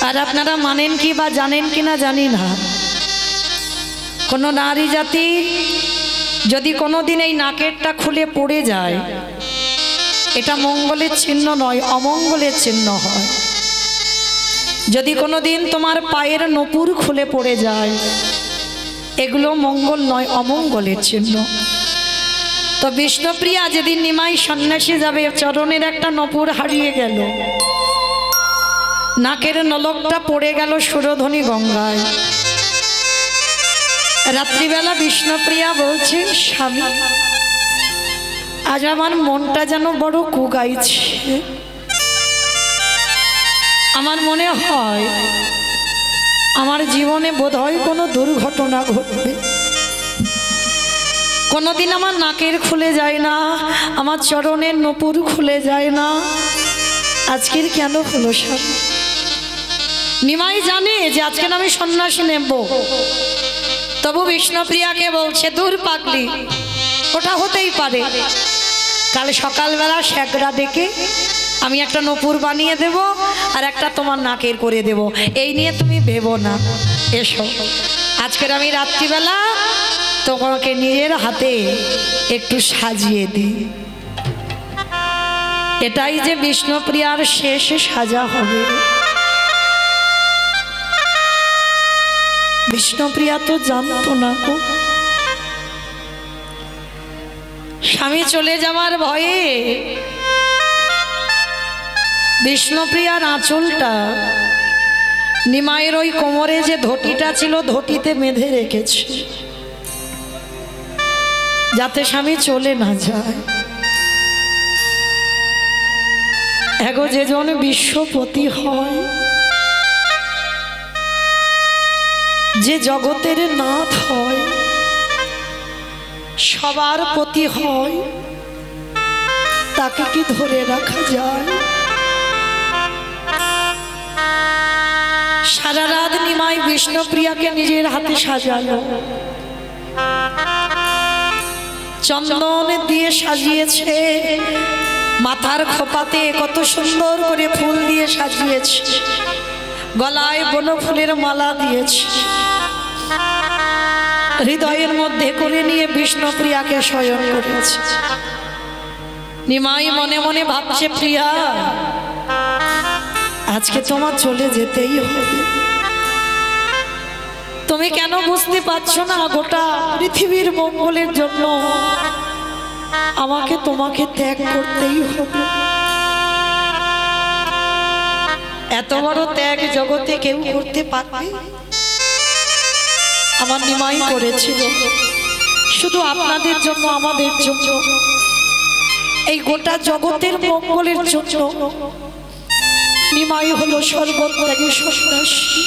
আর আপনারা মানেন কি বা জানেন কি না জানি না, কোনো নারী জাতি যদি কোনো দিন এই নাকেরটা খুলে পড়ে যায়, এটা মঙ্গলের চিহ্ন নয়, অমঙ্গলের চিহ্ন হয়। যদি কোনো দিন তোমার পায়ের নপুর খুলে পড়ে যায়, এগুলো মঙ্গল নয়, অমঙ্গলের চিহ্ন। তো বিষ্ণুপ্রিয়া যেদিন নিমাই সন্ন্যাসী যাবে, চরণের একটা নপুর হারিয়ে গেল, নাকের নলকটা পড়ে গেল সুরধনী গঙ্গায়। রাত্রিবেলা বিষ্ণুপ্রিয়া বলছে, স্বামী আজ আমার মনটা যেন বড় কুগাইছে। আমার মনে হয় আমার জীবনে বোধহয় কোনো দুর্ঘটনা ঘটবে। কোনোদিন আমার নাকের খুলে যায় না, আমার চরণের নপুর খুলে যায় না, আজকের কেন হলো স্বামী? নিমাই জানে যে আজকে আমি সন্ন্যাসী নেব, তবু বিষ্ণুপ্রিয়াকে বলছে, দূর পাগলি, ওটা হতেই পারে, কাল সকালবেলা শ্যাকরা ডেকে আমি একটা নপুর বানিয়ে দেব আর একটা তোমার নাকের করে দেব, এই নিয়ে তুমি ভেবো না। এসো, আজকের আমি রাত্রিবেলা তোমাকে নিজের হাতে একটু সাজিয়ে দিই। এটাই যে বিষ্ণুপ্রিয়ার শেষ সাজা হবে। বিষ্ণুপ্রিয়া তো জানতো না গো, স্বামী চলে যাওয়ার ভয়ে বিষ্ণুপ্রিয়ার আঁচলটা নিমাইয়ের ওই কোমরে যে ধটিটা ছিল, ধটিতে বেঁধে রেখেছে, যাতে স্বামী চলে না যায়। এগো যেজন বিশ্বপতি হয়, যে জগতের নাথ হয়, সবার পতি হয়, তাকে কি ধরে রাখা যায়? সারা রাত নিমাই বিষ্ণুপ্রিয়াকে নিজের হাতে সাজালো, চন্দন দিয়ে সাজিয়েছে, মাথার খোপাতে কত সুন্দর করে ফুল দিয়ে সাজিয়েছে, গলায় বনফুলের মালা দিয়েছে, হৃদয়ের মধ্যে করে নিয়ে বিষ্ণুপ্রিয়াকে শয়ন করেছে। নিমাই মনে মনে ভাবছে, প্রিয়া আজকে তোমার চলে যেতেই হবে। তুমি কেন বুঝতে পারছো না, গোটা পৃথিবীর মঙ্গলের জন্য আমাকে তোমাকে ত্যাগ করতেই হবে। এত বড় ত্যাগ জগতে কেউ করতে পারবে? আমার নিমাই করেছিল, শুধু আপনাদের জন্য, আমাদের জন্য, এই গোটা জগতের মঙ্গলের জন্য। নিমাই হলো সর্বত্যাগী সন্ন্যাসী।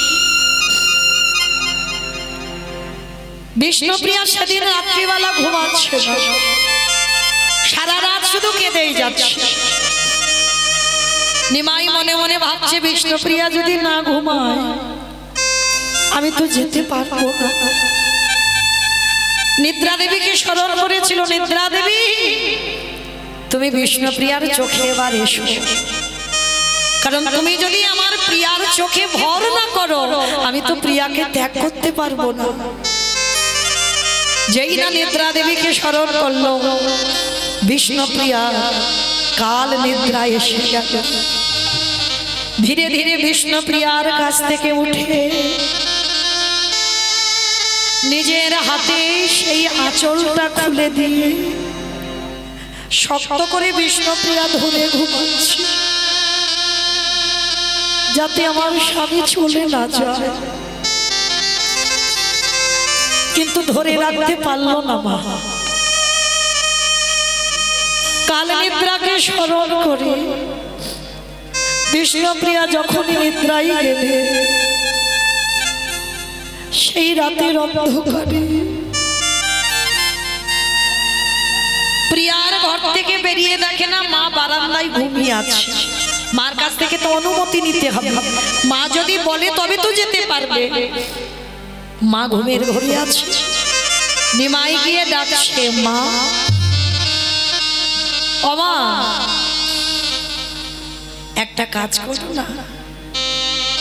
বিষ্ণুপ্রিয়া সেদিন রাত্রিবেলা ঘুমাচ্ছে না, সারা রাত শুধু কেঁদেই যাচ্ছে। নিমাই মনে মনে ভাবছে, বিষ্ণুপ্রিয়া যদি না ঘুমায় আমি তো যেতে পারবো না। নিদ্রা দেবীকে স্মরণ করেছিল, নিদ্রা দেবী তুমি বিষ্ণুপ্রিয়ার চোখে এবার এসো, কারণ তুমি যদি আমার প্রিয়ার চোখে ভর না করো, আমি তো প্রিয়াকে ত্যাগ করতে পারবো না। যেই না নিদ্রা দেবীকে স্মরণ করলো, বিষ্ণুপ্রিয়া কাল নিদ্রা এসে গেল। ধীরে ধীরে বিষ্ণুপ্রিয়ার কাছ থেকে উঠে নিজের হাতে সেই আঁচলটা খুলে দিয়ে শক্ত করে বিষ্ণুপ্রিয়া ধরে ঘুমাচ্ছে, যাতে আমার স্বামী চলে না যায়। কিন্তু ধরে রাখতে পারলো না মা। কাল নিদ্রাকে স্মরণ করে বিষ্ণুপ্রিয়া যখনই নিদ্রায় গেলে, সেই রাতের অন্ধকারে প্রিয়ার ঘর থেকে বেরিয়ে দেখে না মা বারান্দায় ঘুমিয়ে আছে। মার কাছ থেকে তো অনুমতি নিতে হবে, মা যদি বলে তবে তো যেতে পারবে। মা ঘুমের ঘরে আছে, নিমাই গিয়ে ডাকছে, মা ও মা, একটা কাজ করো না,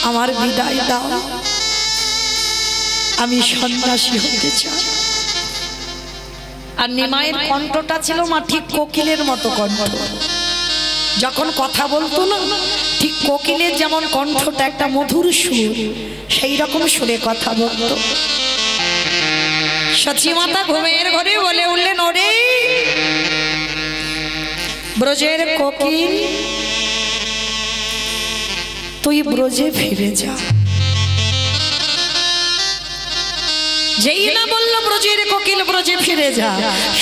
আমার বিদায় দাও, আমি সন্ন্যাসী হতে চাই। আর নিমাইয়ের কণ্ঠটা ছিল মা ঠিক কোকিলের মতো কণ্ঠ, যখন কথা বলতো না ঠিক কোকিলের যেমন কণ্ঠটা একটা মধুর সুর, সেই রকম সুরে কথা বলতো। সচী মাতা ঘুমের ঘরে বলে উঠলেন, ওরে ব্রজের কোকিল, তুই ব্রজে ফিরে যা। যেই না বললো ব্রজের কোকিল ব্রজে ফিরে যা,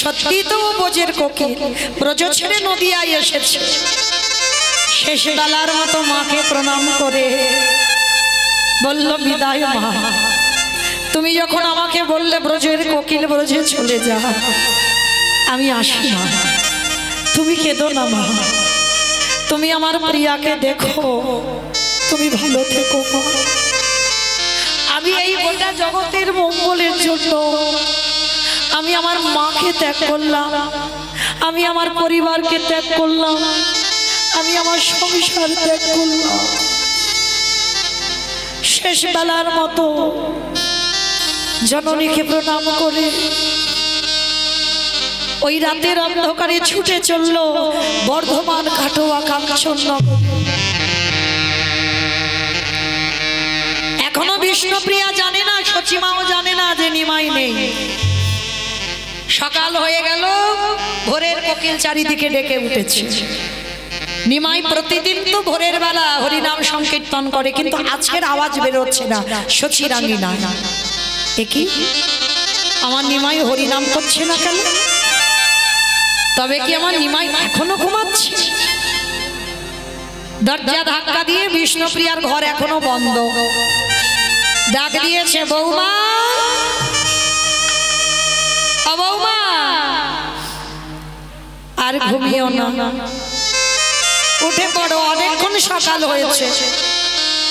সত্যি তো ব্রজের কোকিল ব্রজ ছেড়ে নদিয়ায় এসেছে। শেষ বেলার মতো মাকে প্রণাম করে বলল, বিদায় মা, তুমি যখন আমাকে বললে ব্রজের কোকিল ব্রজে চলে যা, আমি আসি না। তুমি কেঁদো না মা, তুমি আমার প্রিয়াকে দেখো, তুমি ভালো থেকো মা। আমি এই গোটা জগতের মঙ্গলের জন্য আমি আমার মাকে ত্যাগ করলাম, আমি আমার পরিবারকে ত্যাগ করলাম, আমি আমার সংসার ত্যাগ করলাম। শেষ বেলার মতো জননীকে প্রণাম করে ওই রাতের অন্ধকারে ছুটে চলল বর্ধমান কাটোয়া কাঞ্চননগর। এখনো বিষ্ণুপ্রিয়া জানে না, সচিমাও জানে না যে নিমাই নেই। সকাল হয়ে গেল, ভোরের কোকিল চারিদিকে ডেকে উঠেছে। নিমাই প্রতিদিন তো ভোরের বেলা হরিনাম সংকীর্তন করে, কিন্তু আজকের আওয়াজ বেরোচ্ছে না সচিরাঙ্গিনা। একই আমার নিমাই হরিনাম করছে না কেন? তবে কি আমার নিমাই এখনো ঘুমাচ্ছে? দরজা ধাক্কা দিয়ে বিষ্ণুপ্রিয়ার ঘর এখনো বন্ধ। ডাক দিয়েছে, বৌমা, ও বৌমা, আর ঘুমিও না, উঠে পড়ো, অনেকক্ষণ সকাল হয়েছে,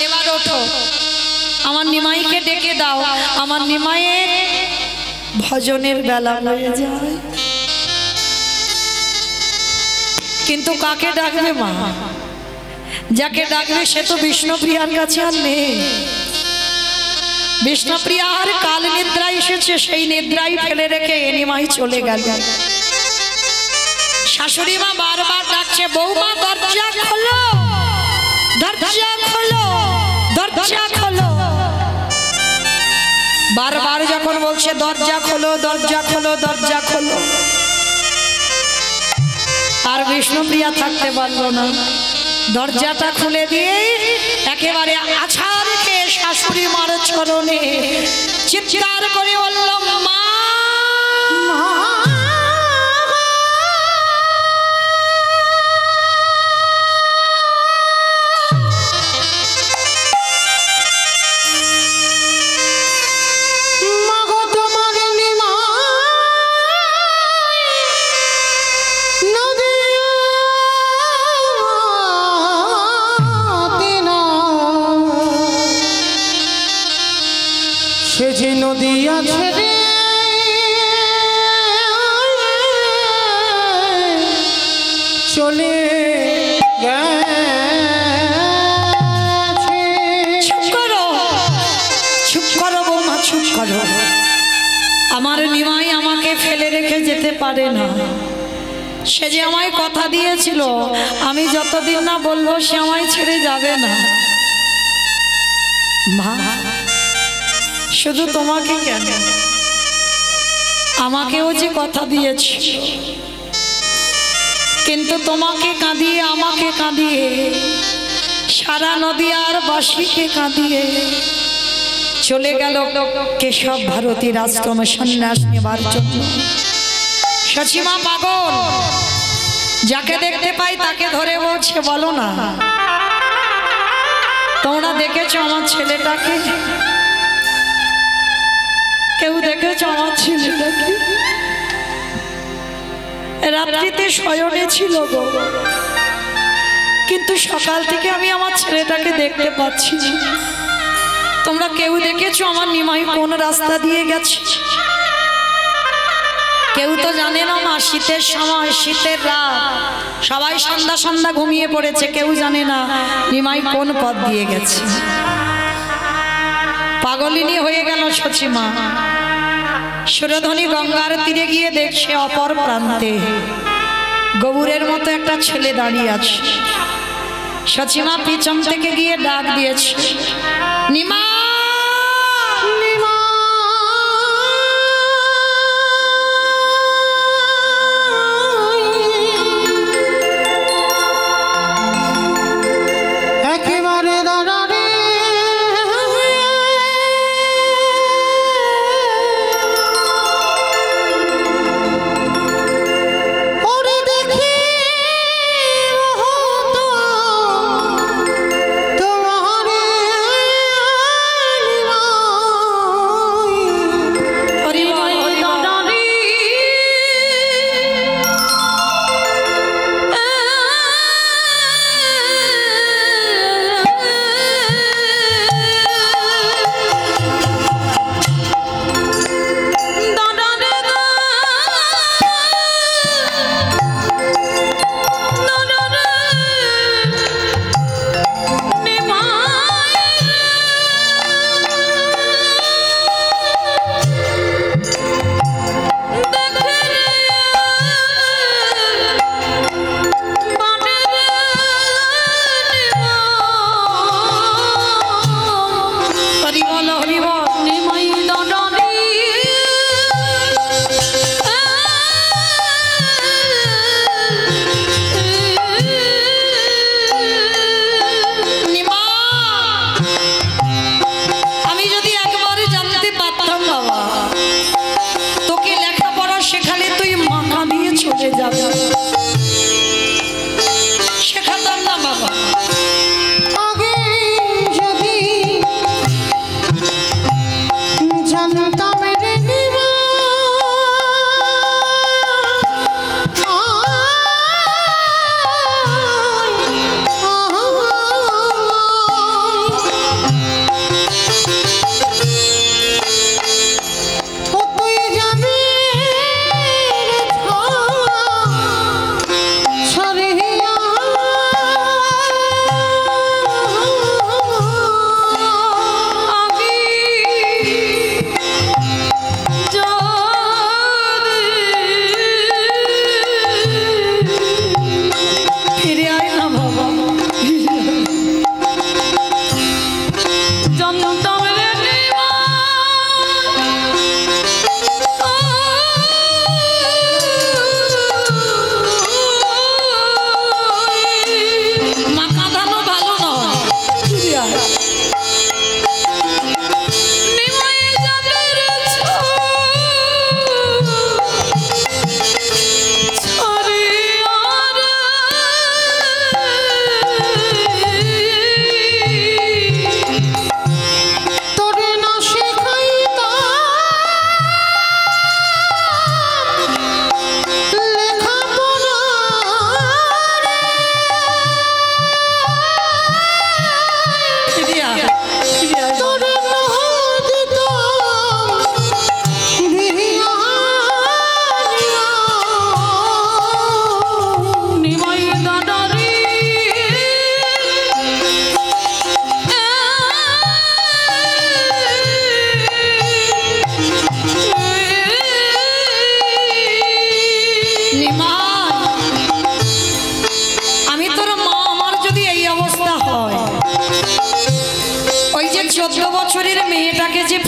এবার ওঠো, আমার নিমাইকে ডেকে দাও, আমার নিমাইয়ের ভজনের বেলা হয়ে যায়। কিন্তু কাকে ডাকবে মা? যাকে ডাকবে সে তো বিষ্ণুপ্রিয়ার কাছে আর নেই। বিষ্ণুপ্রিয়ার কাল নিদ্রা এসেছে, সেই নিদ্রাই ফেলে রেখে নিমাই চলে গেল। শাশুড়ি মা বারবার ডাকছে, বৌমা দরজা খোলো, দরজা খোলো, দরজা খোলো। বারবার যখন বলছে দরজা খোলো, দরজা খোলো, দরজা খোলো, আর বিষ্ণুপ্রিয়া থাকতে পারলো না। দরজাটা খুলে দিয়ে একেবারে আছাড় খেয়ে শাশুড়ি মার চরণে চিৎকার করে বলল, মা, নদিয়া ছেড়ে চলে গেছে। চুপ করো, চুপ করো বৌমা, চুপ করো। আমার নিমাই আমাকে ফেলে রেখে যেতে পারে না। সে যে আমায় কথা দিয়েছিল, আমি যতদিন না বলবো সে আমায় ছেড়ে যাবে না। মা, শুধু তোমাকে কেন, আমাকেও যে কথা দিয়েছি, কিন্তু তোমাকে কাঁদিয়ে, আমাকে কাঁদিয়ে, সারা নদিয়ার বাসীকে কাঁদিয়ে চলে গেল কেশব ভারতীর আশ্রমে সন্ন্যাস নেবার জন্য। সচিমা পাগল, যাকে দেখতে পাই তাকে ধরে বলছে, বলো না, তোমরা দেখেছো আমার ছেলেটাকে? কেউ দেখেছো আমার ছেলেটাকে? রাত্রিতে শয়নে ছিল গো, কিন্তু সকাল থেকে আমি আমার ছেলেটাকে দেখতে পাচ্ছি না। তোমরা কেউ দেখেছো আমার নিমাই কোন রাস্তা দিয়ে গেছে? কেউ তো জানে না মা। শীতের সময়, শীতের রাত, সবাই সন্ধ্যা সন্ধ্যা ঘুমিয়ে পড়েছে, কেউ জানে না নিমাই কোন পথ দিয়ে গেছে। পাগলিনী হয়ে গেল সচিমা। সুরধনী গঙ্গার তীরে গিয়ে দেখছে অপর প্রান্তে গবুরের মতো একটা ছেলে দাঁড়িয়ে আছে। সচিমা পিছন থেকে গিয়ে ডাক দিয়েছে, নিমা নিমা। একেবারে দাঁড়ারে ওরে দেখি তোমারে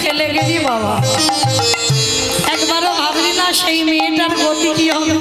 ফেলে গেলি বাবা, একবারও ভাবলি না সেই মেয়েটার গতি কি হবে?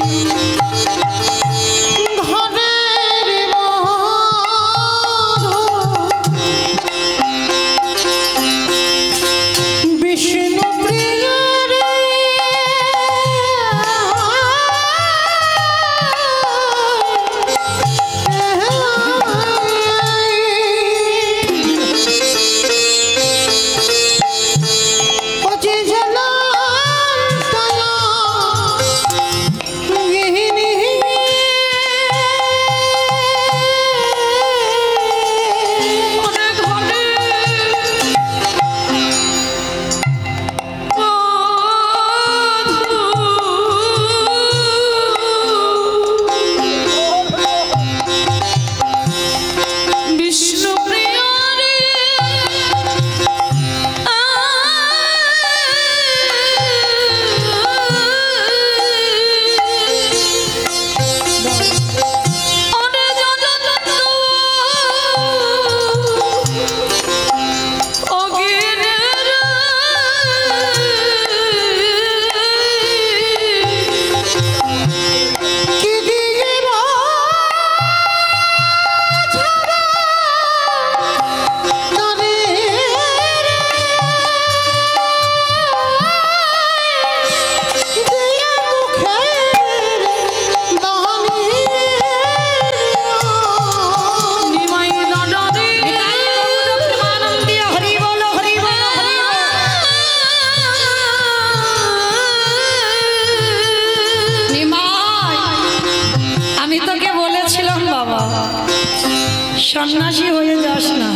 সন্ন্যাসী হয়ে যাস না,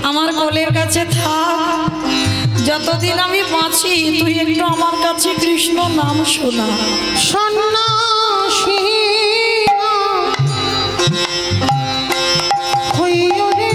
আমার কোলের কাছে থাক। যতদিন আমি বাঁচি তুই একটু আমার কাছে কৃষ্ণ নাম শোনা। সন্ন্যাসী হইও রে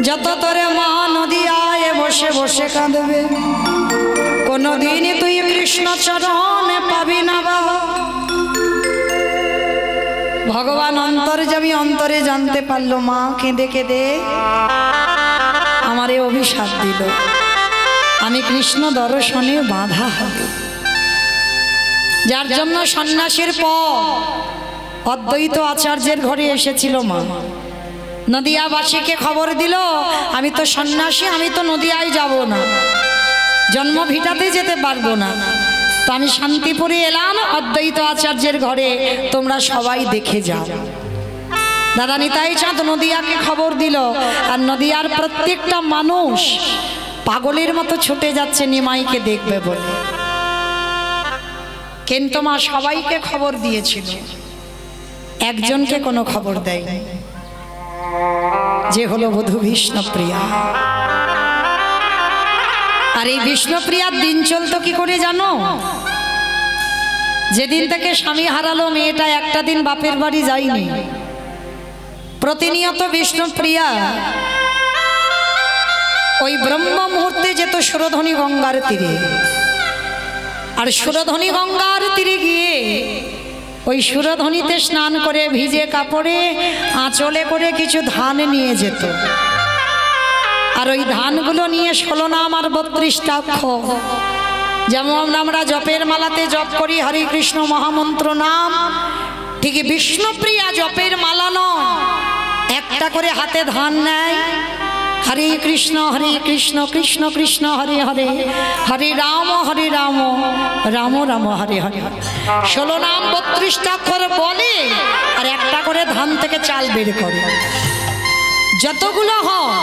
যত তোরে মা নদী আয় বসে বসে কাঁদবে, কোনদিন তুই কৃষ্ণ চরণে পাবি না বাবা। ভগবান অন্তর্যামী অন্তরে জানতে পারলো মা কেঁদে কেঁদে আমারে অভিশাপ দিল, আমি কৃষ্ণ দর্শনে বাধা হবে। যার জন্য সন্ন্যাসীর পর অদ্বৈত আচার্যের ঘরে এসেছিল মা। নদিয়াবাসীকে খবর দিল আমি তো সন্ন্যাসী, আমি তো নদিয়ায় যাব না, জন্মভিটাতে যেতে পারবো না, তো আমি শান্তিপুরে এলাম অদ্বৈত আচার্যের ঘরে, তোমরা সবাই দেখে যাও। দাদা নিতাই চাঁদ নদিয়াকে খবর দিল, আর নদিয়ার প্রত্যেকটা মানুষ পাগলের মতো ছুটে যাচ্ছে নিমাইকে দেখবে বলে। কিন্তু মা সবাইকে খবর দিয়েছিল, একজনকে কোনো খবর দেয়নি, যে হলো বধূ বিষ্ণুপ্রিয়া। আর এই বিষ্ণুপ্রিয়ার দিন চলতো কি করে জানো? যেদিন থেকে স্বামী হারালো মেয়েটা একটা দিন বাপের বাড়ি যায়নি। প্রতিনিয়ত বিষ্ণুপ্রিয়া ওই ব্রহ্ম মুহূর্তে যেত সুরধনী গঙ্গার তীরে, আর সুরধনী গঙ্গার তীরে গিয়ে ওই সুরধনীতে স্নান করে ভিজে কাপড়ে আঁচলে করে কিছু ধান নিয়ে যেত, আর ওই ধানগুলো নিয়ে 16 নাম আর 32টা অক্ষর, যেমন আমরা জপের মালাতে জপ করি হরে কৃষ্ণ মহামন্ত্র নাম, ঠিক বিষ্ণুপ্রিয়া জপের মালা নয়, একটা করে হাতে ধান নেয়, হরে কৃষ্ণ কৃষ্ণ কৃষ্ণ হরে হরে, হরে রাম রাম রাম হরে হরে, 16 নাম 32টা অক্ষর বলে, আর একটা করে ধান থেকে চাল বের করে। যতগুলো হয়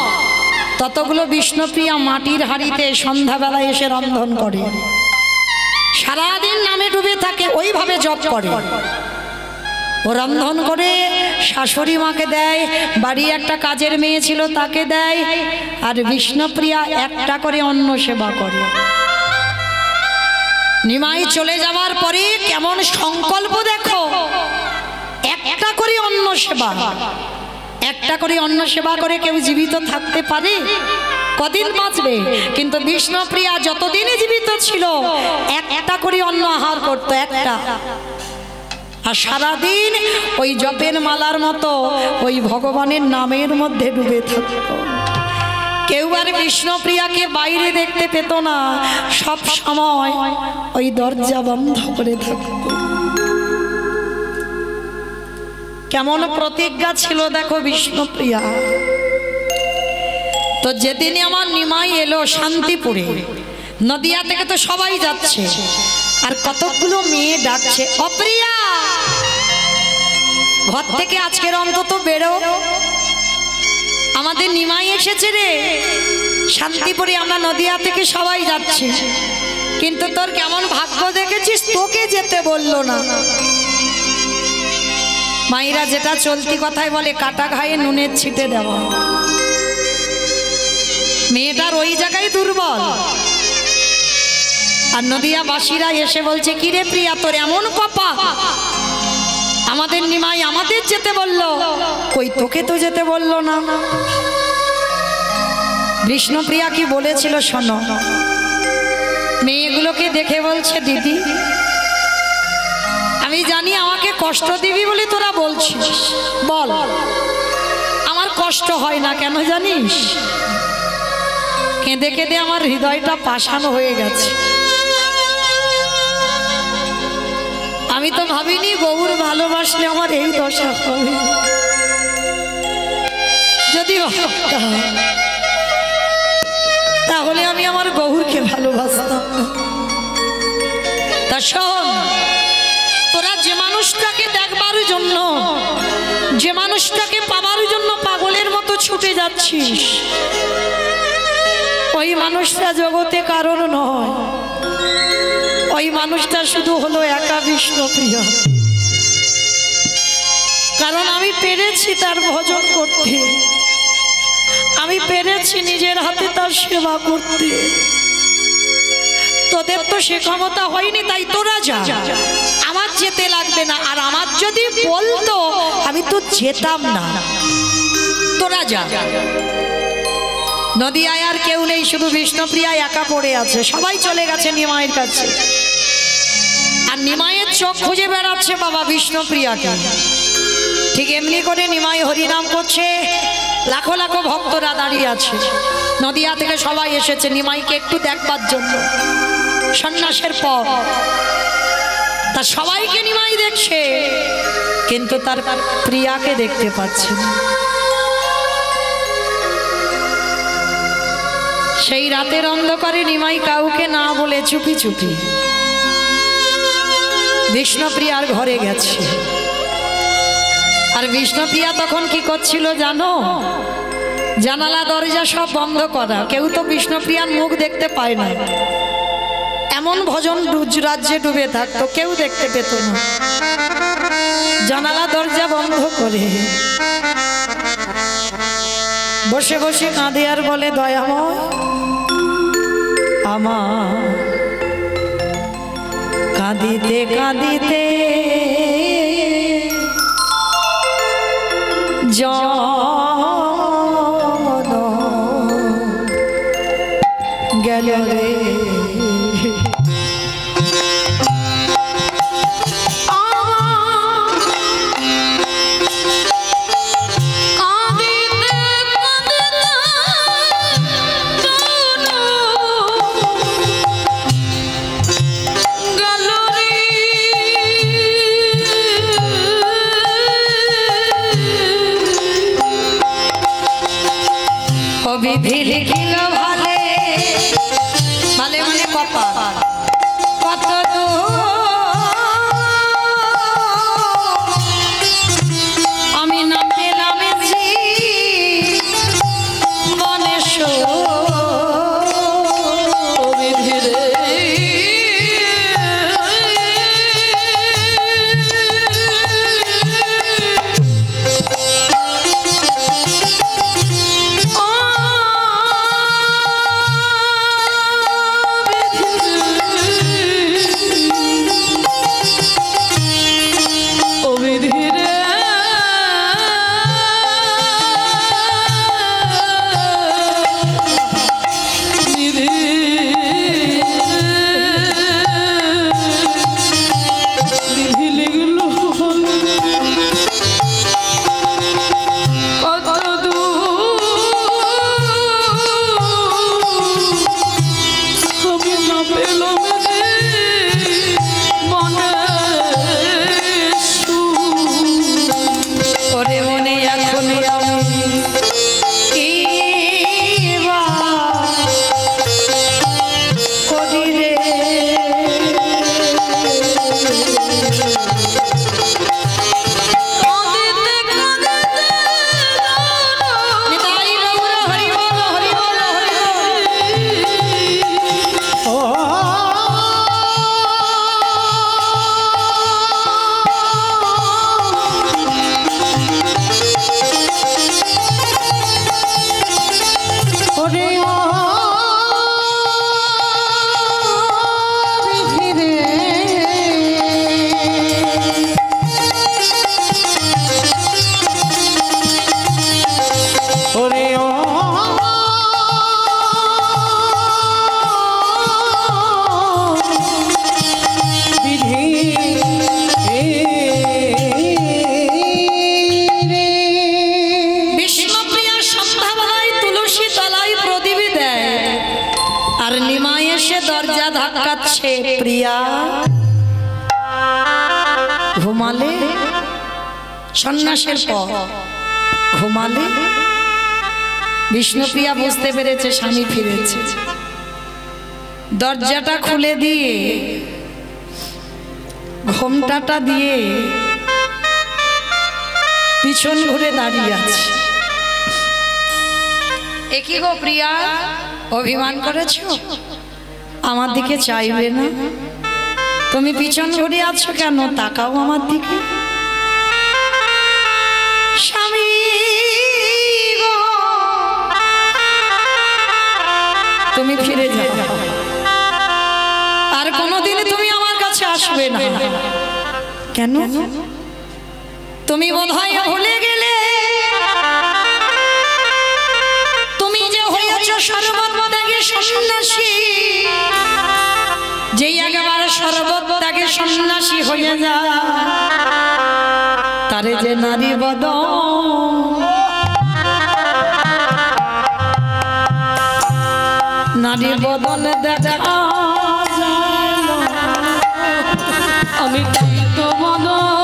ততগুলো বিষ্ণুপ্রিয়া মাটির হাঁড়িতে সন্ধ্যাবেলায় এসে রন্ধন করে, সারাদিন নামে ডুবে থাকে, ওইভাবে জপ করে। ও রন্ধন করে শাশুড়ি মাকে দেয়, বাড়ি একটা কাজের মেয়ে ছিল তাকে দেয়, আর বিষ্ণুপ্রিয়া একটা করে অন্ন সেবা করে। নিমাই চলে যাওয়ার পরে কেমন সংকল্প দেখো, একটা করে অন্ন সেবা, একটা করে অন্ন সেবা করে কেউ জীবিত থাকতে পারে? কদিন বাঁচবে? কিন্তু বিষ্ণুপ্রিয়া যতদিনে জীবিত ছিল একটা করে অন্ন আহার করতো, একটা। আর সারাদিন ওই জপের মালার মতো ওই ভগবানের নামের মধ্যে ডুবে থাকতো। কেউ আর বিষ্ণুপ্রিয়াকে বাইরে দেখতে পেত না, সব সময় ওই দরজা বন্ধ করে থাকতো। কেমন প্রতিজ্ঞা ছিল দেখো বিষ্ণুপ্রিয়া। তো যেদিনই আমার নিমাই এলো শান্তিপুরে, নদিয়া থেকে তো সবাই যাচ্ছে, আর কতগুলো মেয়ে ডাকছে, অপ্রিয়া ঘর থেকে আজকের অন্তত বেরো, আমাদের নিমাই এসেছে রে। শান্তিপুরে আমরা নদিয়া থেকে সবাই যাচ্ছি, কিন্তু তোর কেমন ভাগ্য দেখেছিস, তোকে যেতে বললো না। মায়েরা যেটা চলতি কথায় বলে, কাটা ঘায়ে নুনের ছিটে দেওয়া। মেয়েটার ওই জায়গায় দুর্বল। আর নদিয়াবাসীরা এসে বলছে, কিরে প্রিয়া তোর এমন কপা, আমাদের নিমাই আমাদের যেতে বললো, কই তোকে তো যেতে বললো না। বিষ্ণুপ্রিয়া কি বলেছিল শোনো, মেয়েগুলোকে দেখে বলছে, দিদি আমি জানি আমাকে কষ্ট দিবি বলে তোরা বলছিস, বল আমার কষ্ট হয় না কেন জানিস? কেঁদে কেঁদে আমার হৃদয়টা পাষাণ হয়ে গেছে। আমি তো ভাবিনি গৌর ভালোবাসলে আমার এই দশা হবে। যদি তাহলে আমি আমার গৌরকে ভালোবাসতাম না। তা শোন, তোরা যে মানুষটাকে দেখবার জন্য, যে মানুষটাকে পাবার জন্য পাগলের মতো ছুটে যাচ্ছিস, ওই মানুষটা জগতে কারণ নয়, ওই মানুষটা শুধু হলো একা বিষ্ণুপ্রিয়া। কারণ আমি পেরেছি তার ভজন করতে, আমি পেরেছি নিজের হাতে তার সেবা করতে। তোদের তো সে ক্ষমতা হয়নি, তাই তোরা যা, আমার যেতে লাগবে না। আর আমার যদি বলতো আমি তো যেতাম না, তোরা যা। নদিয়ায় আর কেউ নেই, শুধু বিষ্ণুপ্রিয়া একা পড়ে আছে। সবাই চলে গেছে নিমাইয়ের কাছে, আর নিমাইয়ের চোখ খুঁজে বেড়াচ্ছে বাবা বিষ্ণুপ্রিয়াকে। ঠিক এমনি করে নিমাই হরিনাম করছে, লাখো লাখো ভক্তরা দাঁড়িয়ে আছে। নদিয়া থেকে সবাই এসেছে নিমাইকে একটু দেখবার জন্য। সন্ন্যাসের পর তা সবাইকে নিমাই দেখছে, কিন্তু তার প্রিয়াকে দেখতে পাচ্ছে না। সেই রাতের অন্ধকারে নিমাই কাউকে না বলে চুপি চুপি বিষ্ণুপ্রিয়ার ঘরে গেছে। আর বিষ্ণুপ্রিয়া তখন কি করছিল জানো? জানালা দরজা সব বন্ধ করা, কেউ তো বিষ্ণুপ্রিয়ার মুখ দেখতে পায় না। এমন ভজন রাজ্যে ডুবে থাকতো, কেউ দেখতে পেত না। জানালা দরজা বন্ধ করে বসে বসে কাঁদে আর বলে, দয়াময় আমার কাঁদিতে কাঁদিতে জন গেল রে। বিধি লিখিল ভালে ভালে মানে কপাল, কত আমি না পেলাম মনে বিধি রে। ওরে ও বিধি রে ওরে ও দরজা ধাক্কাচ্ছে প্রিয়া ঘুমালে সন্ন্যাসের পর ঘুমালে বিষ্ণুপ্রিয়া বুঝতে পেরেছে স্বামী ফিরেছে দরজাটা খুলে দিয়ে ঘোমটাটা দিয়ে পিছন ঘুরে দাঁড়িয়ে আছে একই গো প্রিয়া অভিমান করেছো আমার দিকে চাইবে না তুমি পিছন ঘুরে আছো কেন তাকাও আমার দিকে স্বামী গো তুমি ফিরে যাও আর কোনোদিন তুমি আমার কাছে আসবে না কেন তুমি বোধহয় ভুলে গেলে তুমি যে হয়েছ সর্বত্যাগী সন্ন্যাসী যেই একেবারে সর্বত্যাগী সন্ন্যাসী হয়ে যায় তারে যে নারী বদন নারী বদন দেখা আমি তো বদন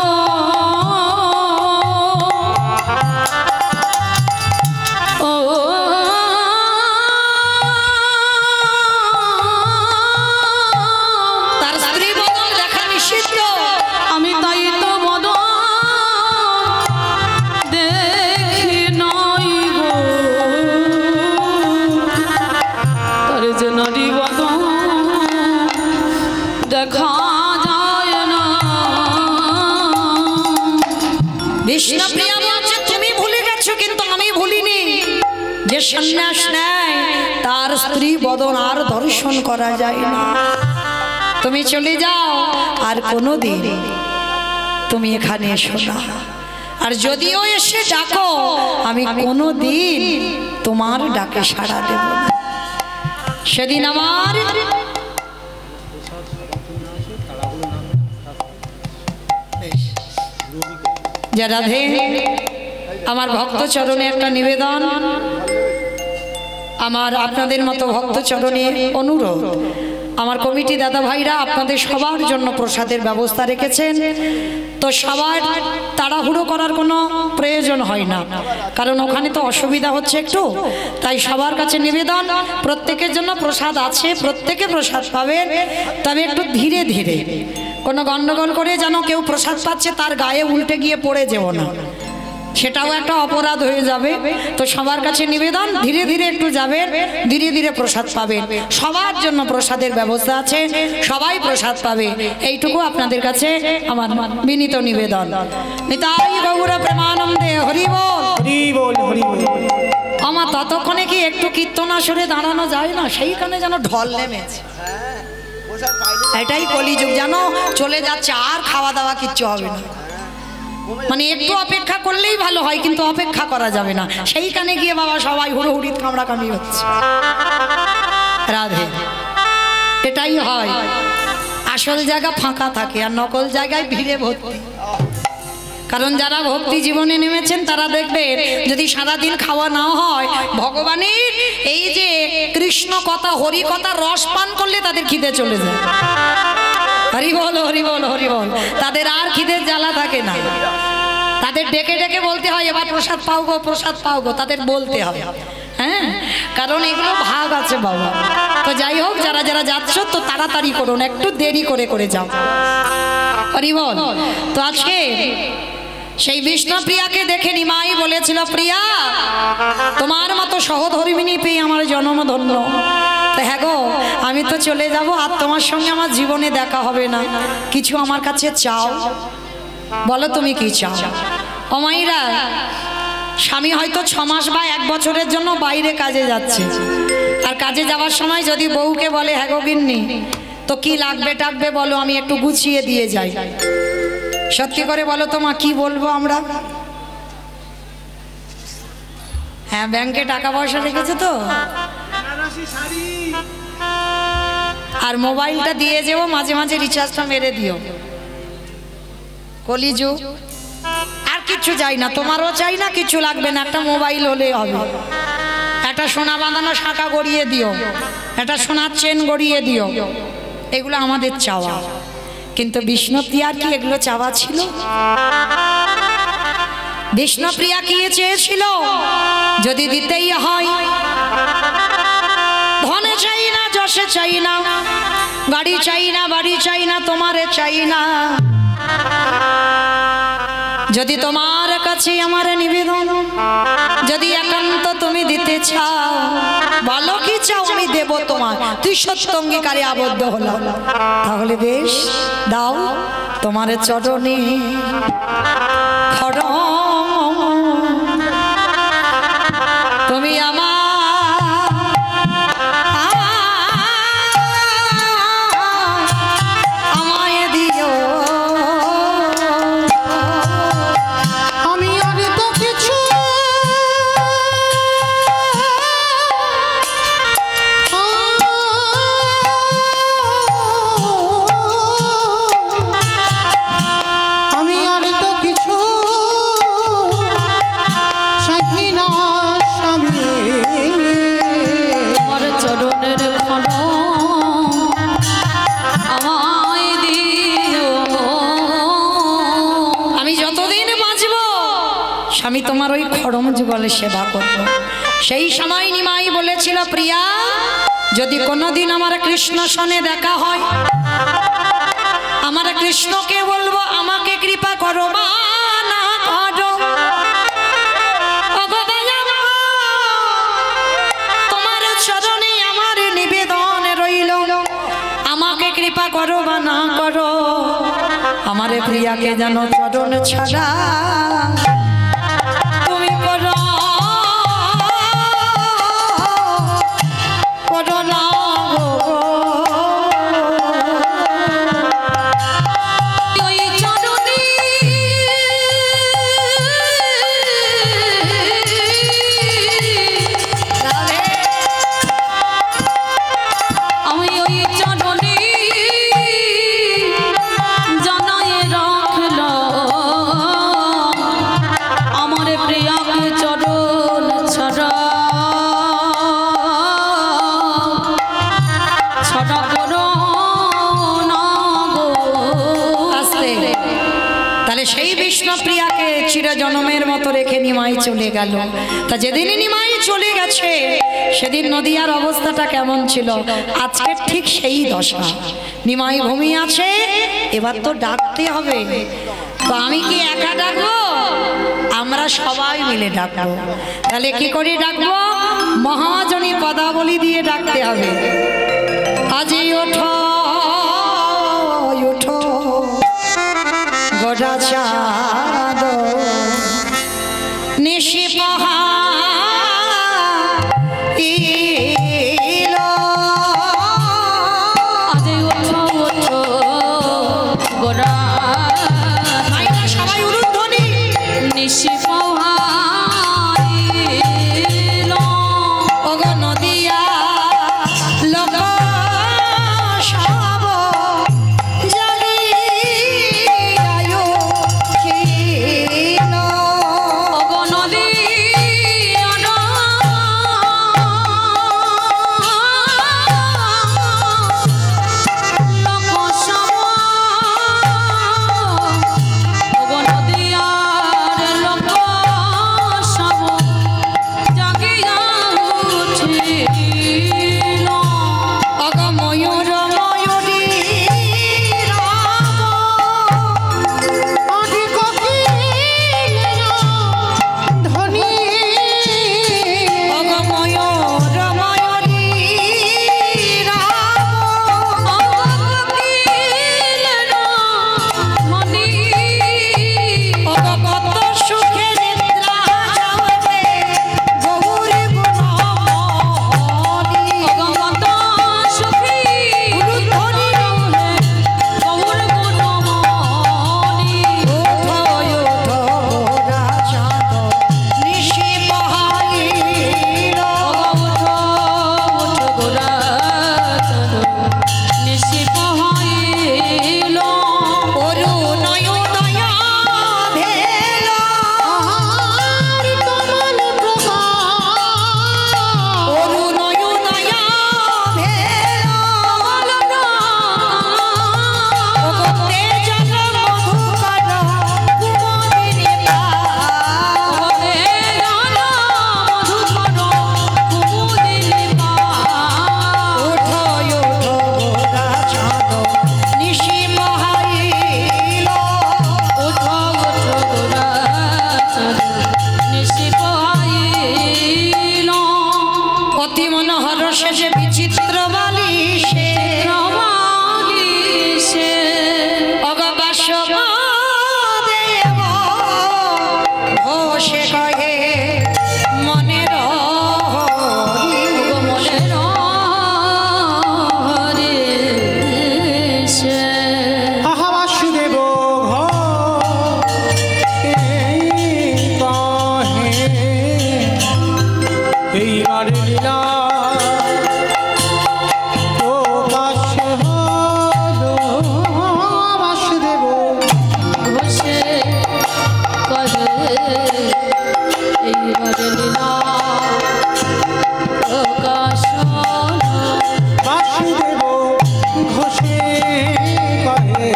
বিষ্ণুপ্রিয়া বলছে তুমি ভুলে গেছো কিন্তু আমি ভুলিনি যে সন্ন্যাস নেয় তার স্ত্রী বদন আর দর্শন করা যায় না তুমি চলে যাও আর কোনোদিন তুমি এখানে এসো না আর যদিও এসে ডাকো আমি কোনোদিন তোমার ডাকে সাড়া দেব না সেদিন আমার যা রাধে আমার ভক্ত চরণে একটা নিবেদন আমার আপনাদের মতো ভক্ত চরণে অনুরোধ আমার কমিটি দাদা ভাইরা আপনাদের সবার জন্য প্রসাদের ব্যবস্থা রেখেছেন তো সবার তাড়াহুড়ো করার কোনো প্রয়োজন হয় না কারণ ওখানে তো অসুবিধা হচ্ছে একটু তাই সবার কাছে নিবেদন প্রত্যেকের জন্য প্রসাদ আছে প্রত্যেকে প্রসাদ পাবেন তবে একটু ধীরে ধীরে কোনো গন্ডগোল করে যেন কেউ প্রসাদ পাচ্ছে তার গায়ে উল্টে গিয়ে পড়ে যেও না সেটাও একটা অপরাধ হয়ে যাবে তো সবার কাছে নিবেদন ধীরে ধীরে একটু যাবেন ধীরে ধীরে প্রসাদ পাবেন সবার জন্য প্রসাদের ব্যবস্থা আছে সবাই প্রসাদ পাবে এইটুকু আপনাদের কাছে আমার বিনীত নিবেদন নিতাই গৌর প্রেমানন্দে হরি বল হরি বল হরি বল আমার ততক্ষণে কি একটু কীর্তন আসরে দাঁড়ানো যায় না সেইখানে যেন ঢল নেমেছে এটাই কলিযুগ যেন চলে যাচ্ছে আর খাওয়া দাওয়া কিচ্ছু হবে না মানে একটু অপেক্ষা করলেই ভালো হয় কিন্তু অপেক্ষা করা যাবে না সেইখানে গিয়ে বাবা সবাই হুড়োহুড়ি কামড়াকামড়ি হচ্ছে রাধে এটাই হয় আসল জায়গা ফাঁকা থাকে আর নকল জায়গায় ভিড়ে ভর্তি কারণ যারা ভক্তি জীবনে নেমেছেন তারা দেখবেন যদি সারাদিন খাওয়া না হয় ভগবানের এই যে কৃষ্ণ কথা হরি কথা রস পান করলে তাদের খিদে চলে যায় হরি বল হরি বল হরি বল তাদের আর খিদের জ্বালা থাকে না তাদের ডেকে ডেকে বলতে হয় এবার প্রসাদ পাও গো তাদের বলতে হবে হ্যাঁ কারণ এগুলো ভাগ আছে বাবা তো যাই হোক যারা যারা যাচ্ছ তো তাড়াতাড়ি করুন একটু দেরি করে করে যাও হরি বল তো আজকে সেই বিষ্ণুপ্রিয়াকে দেখে নিমাই বলেছিল প্রিয়া তোমার মতো সহধর্মিণী পেয়ে আমার জন্ম ধন্য তো হ্যাঁ গো আমি তো চলে যাব আর তোমার সঙ্গে আমার জীবনে দেখা হবে না কিছু আমার কাছে চাও বলো তুমি কি চাও ও মাইরা স্বামী হয়তো 6 মাস বা 1 বছরের জন্য বাইরে কাজে যাচ্ছে, আর কাজে যাওয়ার সময় যদি বউকে বলে হ্যাঁ গো গিন্নি তো কি লাগবে টাকবে বলো, আমি একটু গুছিয়ে দিয়ে যাই। সত্যি করে বলো তো মা, কি বলবো আমরা? হ্যাঁ, ব্যাংকে টাকা পয়সা রেখেছে তো, আর মোবাইলটা দিয়ে যাবো, মাঝে মাঝে রিচার্জটা মেরে দিও। কলিযুগ, আর কিছু চাই না, তোমারও চাই না, কিছু লাগবে না, একটা মোবাইল হলে হবে। একটা সোনা বাঁধানো শাঁখা গড়িয়ে দিও, একটা সোনার চেন গড়িয়ে দিও, এগুলো আমাদের চাওয়া। কিন্তু বিষ্ণুপ্রিয়ার কি এগুলো চাওয়া ছিল? বিষ্ণুপ্রিয়া কি চেয়েছিল? যদি দিতেই হয়, ধনে চাই না, যশে চাই না, গাড়ি চাই না, বাড়ি চাই না, তোমারে চাই না, যদি তোমার কাছে আমার নিবেদন, যদি একান্ত তুমি দিতে চাও, বলো কি চাও, আমি দেব তোমার। তুই সত্য অঙ্গীকারে আবদ্ধ হলো, তাহলে বেশ দাও, তোমার চরণে খড়ম তুমি আমার আমি তোমার ওই খড়ম যুগলে সেবা করব। সেই সময় নিমাই বলেছিল, প্রিয়া যদি কোনোদিন আমার কৃষ্ণ সনে দেখা হয়, আমার কৃষ্ণকে বলবো আমাকে কৃপা করো বা না করো, তোমার চরণে আমার নিবেদন রইল, আমাকে কৃপা করো বা না করো, আমার প্রিয়াকে যেন চরণ ছাড়া সেই বিষ্ণুপ্রিয়াকে চিরজনমের মতো রেখে নিমাই চলে গেল। তা যেদিন নিমাই চলে গেছে সেদিন নদিয়ার অবস্থাটা কেমন ছিল? আজকে ঠিক সেই দশা। নিমাই ঘুমিয়ে আছে, এবার তো ডাকতে হবে। তো আমি কি একা ডাকবো? আমরা সবাই মিলে ডাকবো। তাহলে কি করে ডাকবো? মহাজনী পদাবলী দিয়ে ডাকতে হবে। আজি ওঠো ওঠো গোটা চাঁদ নিশি পাহাড়, আজি ওঠো ওঠো গোটা সবাই উলুধ্বনি নিশি পাহাড়, ওগো নদিয়া লোক সব জানি আয়ো খিল, ওগো নদিয়া অতি মনোহর শেষে বিচিত্র বালিশে ঘোষে কহে মনের বাসুদেব এইবার লীলা প্রকাশ হলো বাসুদেব ঘোষে কহে এইবার লীলা প্রকাশ বাসুদেব ঘোষে কহে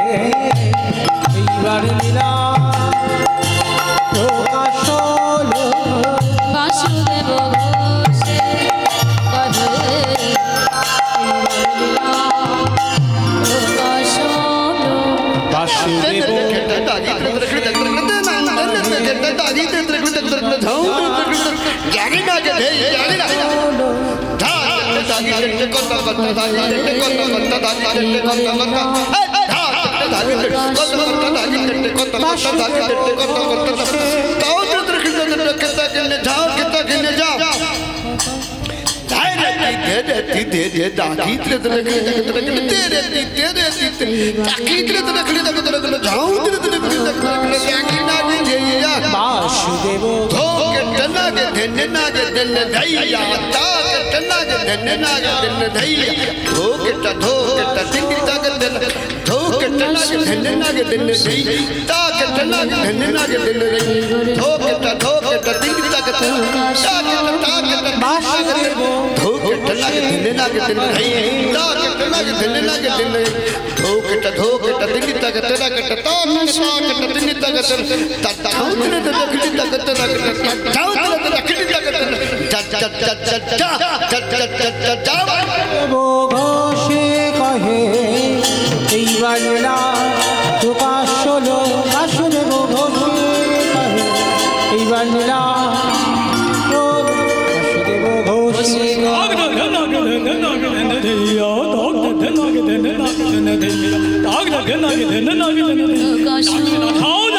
এইবার লীলা প্রকাশ হলো বাসুদেব ঘোষে কহে বাসুদেব ঘোষে কহে এইবার লীলা প্রকাশ হলো বাসুদেব ঘোষে কহে এইবার লীলা বাসুদেব ঘোষে ঘোষে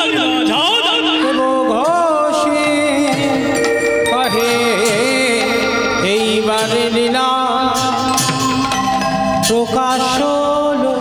কহে এইবার লীলা প্রকাশ হলো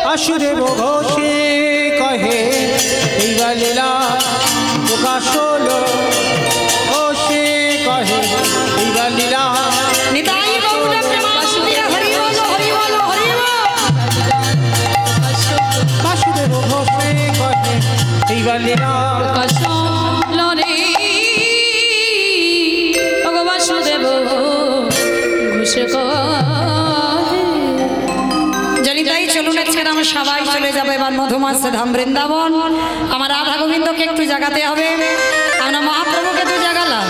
বাসুদেব ঘোষে কহে এইবার লীলা প্রকাশ হলো ঘোষে কহে এইবার লীলা নিতাই গৌর প্রেমানন্দে হরি বল হরি বল হরি বল। বাসুদেব ঘোষে কহে এইবার লীলা বাসুদেব ঘোষে জনিতাই চলুন আজকে আমরা সবাই চলে যাবো এবার মধুমাস ধাম বৃন্দাবন। আমার রাধা গোবিন্দকে একটু জাগাতে হবে, আমরা মহাপ্রভুকে তো জাগালাম,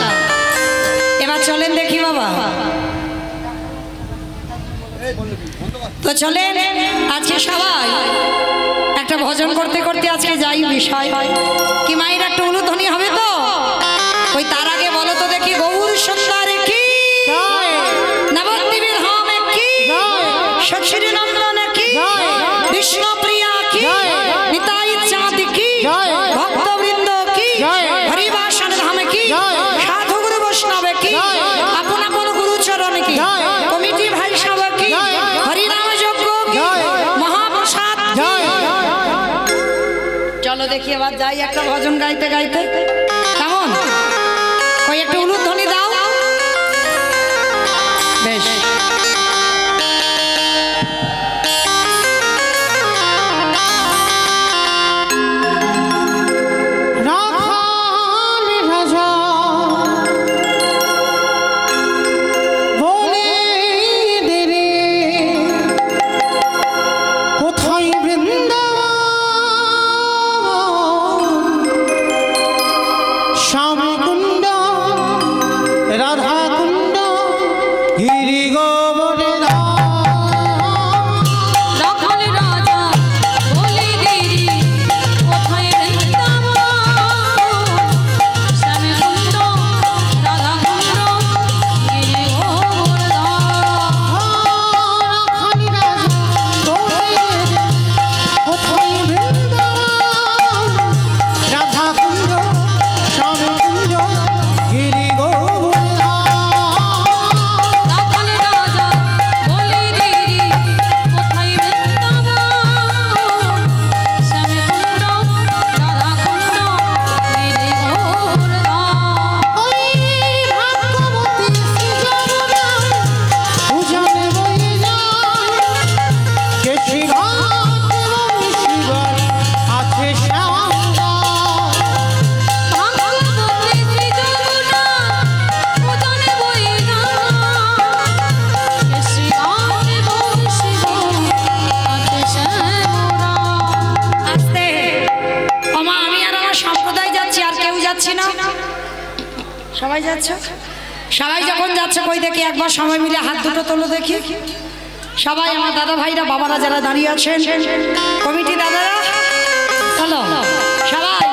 এবার চলেন দেখি বাবা। তো চলেন আজকে সবাই একটা ভজন করতে করতে আজকে যাই বিষয় কি মায়ের একটা উলুধ্বনি হবে তো। ওই তার আগে বলো তো দেখি গৌর সুন্দর কি নবদ্বীপের ধামে কি সখী নন্দন কি বিষ্ণুপ্রিয়া কি নিতাই চাঁদ কি ভক্তবৃন্দ কি হরিবাসন ধাম কি সাধু গুরু বৈষ্ণব কি আপন আপন গুরু চরণ কি কমিটি ভাই সব কি হরিনাম যজ্ঞ কি মহাপ্রসাদ। চলো দেখি এবার যাই একটা ভজন গাইতে গাইতে, কেমন কই একটা উলুধ্বনি দাও। বেশ রাখাল রাজা সবাই যাচ্ছে? সবাই যখন যাচ্ছে কই দেখি একবার সবাই মিলে হাত দুটো তোলো দেখি। সবাই আমার দাদা ভাইরা বাবারা যারা দাঁড়িয়ে আছেন, কমিটি দাদারা, চলো সবাই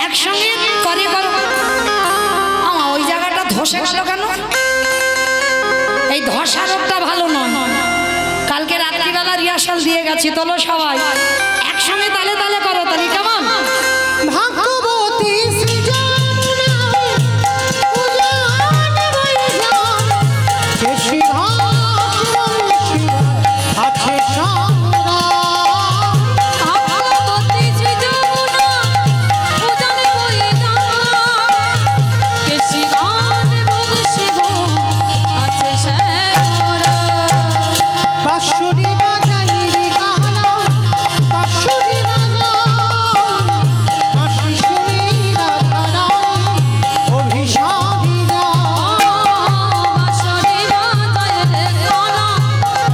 একসঙ্গে করে করো। আমার ওই জায়গাটা ধসে গেল কেন? এই ধসা রোগটা ভালো নয়। কালকে রাত্রিবেলা রিহার্সাল দিয়ে গেছি। তোলো সবাই একসঙ্গে তালে তালে করো, তালি কেমন? ভাগ্যবতী সৃজনা উজান বৈশান কেশি ভাগ্যবতী আছে সারা ভাগ্যবতী সৃজনা উজান বৈশান কেশি ভাগ্যবতী আছে সারা বাঁশুরি বাজাই রে গানা বাঁশুরি বাজাই বাঁশি শুনি রাধারা অভিসারীরা বাঁশরি বাজায় রে গানা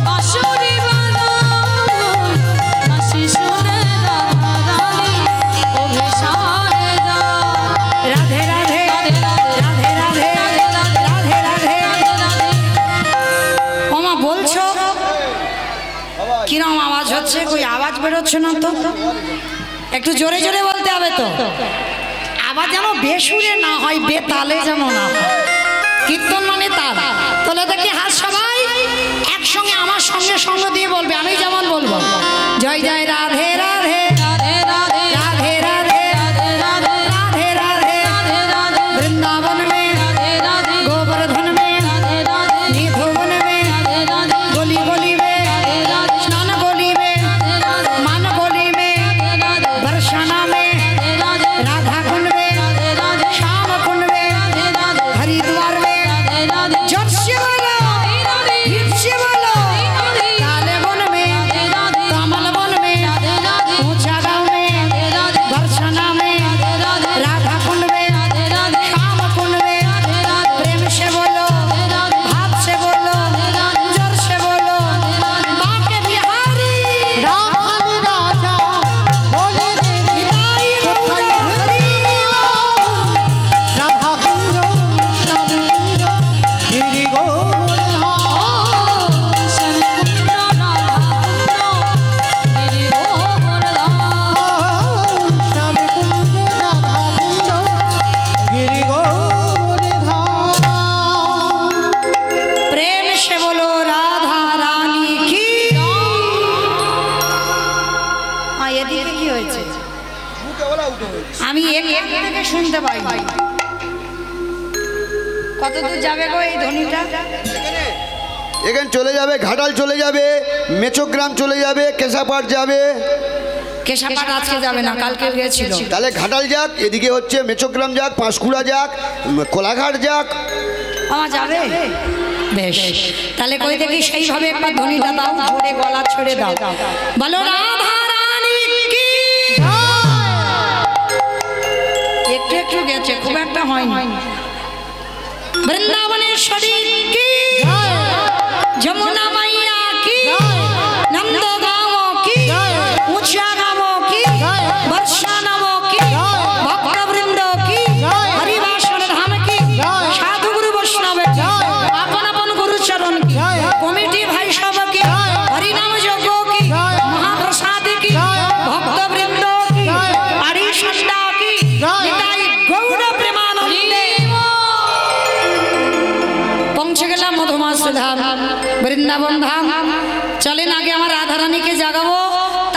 বাঁশরি বাজায় বাঁশি শুনে রাধারানী অভিসারে যায়। রাধে রাধে রাধে রাধে রাধে রাধে। ওমা বলছো কিরম আওয়াজ হচ্ছে? কই আওয়াজ বেরোচ্ছে না তো, একটু জোরে জোরে বলতে হবে তো। আওয়াজ যেন বেসুরে না হয়, বেতালে যেন না হয়। কীর্তন মানে তাল। তোলে দেখি হাত সবাই একসঙ্গে আমার সঙ্গে সঙ্গ দিয়ে বলবে, আমি যেমন বলবো জয় জয় রাধে রাধে রাধে রাধে রাধে রাধে রাধে রাধে राधे राधे राधे राधे वृंदावन में राधे राधे गोवर्धन में राधे राधे निधोवन में राधे राधे गोली गोली में राधे राधे स्नान गोली में राधे राधे मान गोली में राधे बरसाना में राधे राधे राधा कुंड में राधे राधे श्याम कुंड में राधे राधे हरिद्वार में राधे राधे जोर से बोलो फिर से बोलो काले वन में राधे राधे कमल वन में राधे राधे ऊंचा गांव में राधे राधे बरसाना में राधे राधे राधा कुंड में राधे राधे श्याम कुंड में राधे राधे प्रेम से बोलो भाव से बोलो जोर से बोलो बाके बिहारी রাধার রাজা বলে রে निताई गौर हरि রাধা কুঞ্জ শ্যাম কুঞ্জ গিরি গোবর্ধন शरकुंड राधा गिरि गोवर्धन শ্যাম কুঞ্জ রাধা কুঞ্জ গিরি গোবর্ধন प्रेम से बोलो राधा रानी की हाँ এদিকে কি হয়েছে? আমি এক থেকে শুনতে পাই কত দূর যাবে গো এই ধ্বনিটা? এখানে চলে যাবে, ঘাটাল চলে যাবে, মেচোগ্রাম চলে যাবে, কেশাপাড় যাবে। কেশাপাড় আজকে যাবে না, কালকে গিয়েছিল। তাহলে ঘাটাল যাক, এদিকে হচ্ছে মেচোগ্রাম যাক, পাঁশকুড়া যাক, কোলাঘাট যাক। আমার যাবে বেশ। তাহলে কই দেখি সেইভাবে একবার ধ্বনিটা দাও, জোরে গলা ছেড়ে দাও, বলো রাধা রানী কি। একটু একটু গেছে, খুব একটা হয়নি। বৃন্দাবনেশ্বরী কি, যমুনা মাইয়া কি, নন্দগাঁও কি, উঁচা গাঁও কি, বর্ষানাও কি, ভক্তবৃন্দ কি, হরিবাসন ধাম কি, সাধু গুরু বৈষ্ণব কি, আপন আপন গুরুচরণ কি, কমিটি ভাই সব কি, হরিনাম যজ্ঞ কি, মহাপ্রসাদ কি, ভক্তবৃন্দ কি, আরি সন্ধ্যা কি, নিতাই গৌর প্রেমানন্দে। পৌঁছে গেলাম মধুমাস ধাম, বৃন্দাবন ধাম। চলেন আগে আমার রাধারানীকে জাগাবো,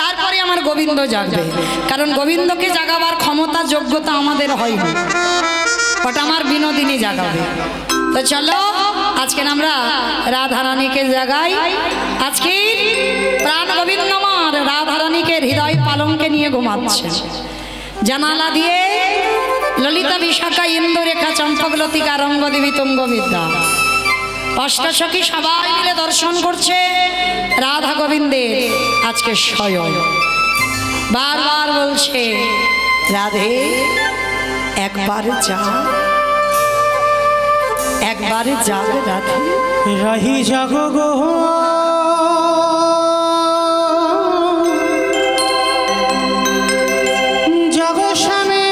তারপরে আমার গোবিন্দ জাগবে। কারণ গোবিন্দকে জাগাবার ক্ষমতা যোগ্যতা আমাদের হয়নি, ওটা আমার বিনোদিনী জাগাবে। তো চলো আজকে আমরা রাধারানীকে জাগাই। আজকে প্রাণ গোবিন্দ আমার রাধারানীকে হৃদয় পালঙ্কে নিয়ে ঘুমাচ্ছে। জানালা দিয়ে ললিতা বিশাখা ইন্দুরেখা চম্পকলতিকা রঙ্গদেবী তুঙ্গবিদ্যা অষ্টসখী সবাই মিলে দর্শন করছে রাধা গোবিন্দের আজকে স্বয়ং। বারবার বলছে রাধে একবার যা, একবার যা রাধে। रही जग गो जग समे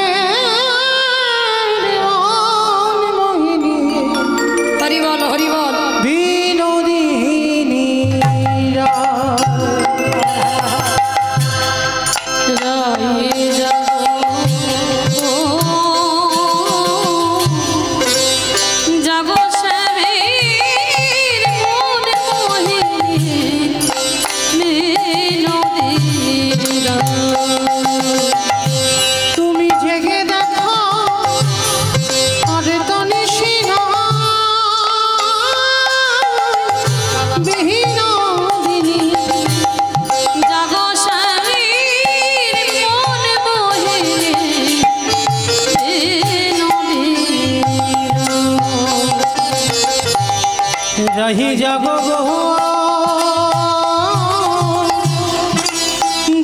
রাহি জাগো গো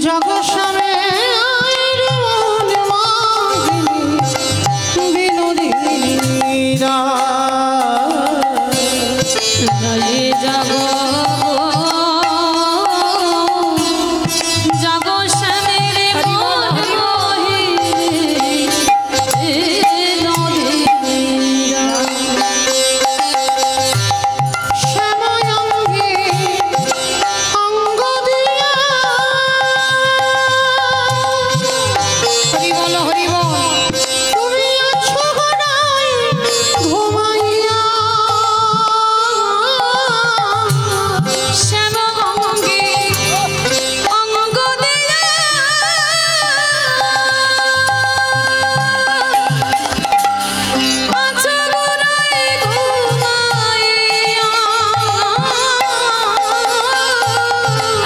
জাগো শ্যামে বিনোদিনীরা রাহি জাগো জাগো শ্যামের নদীরা শ্যামায়ঙ্গে অঙ্গ দিয়া হরি বল হরি বল। তুমি আছো গড়াই ঘুমাইয়া শ্যাম অঙ্গে অঙ্গ দিয়া আছো গোড়ায় ঘুমাইয়া।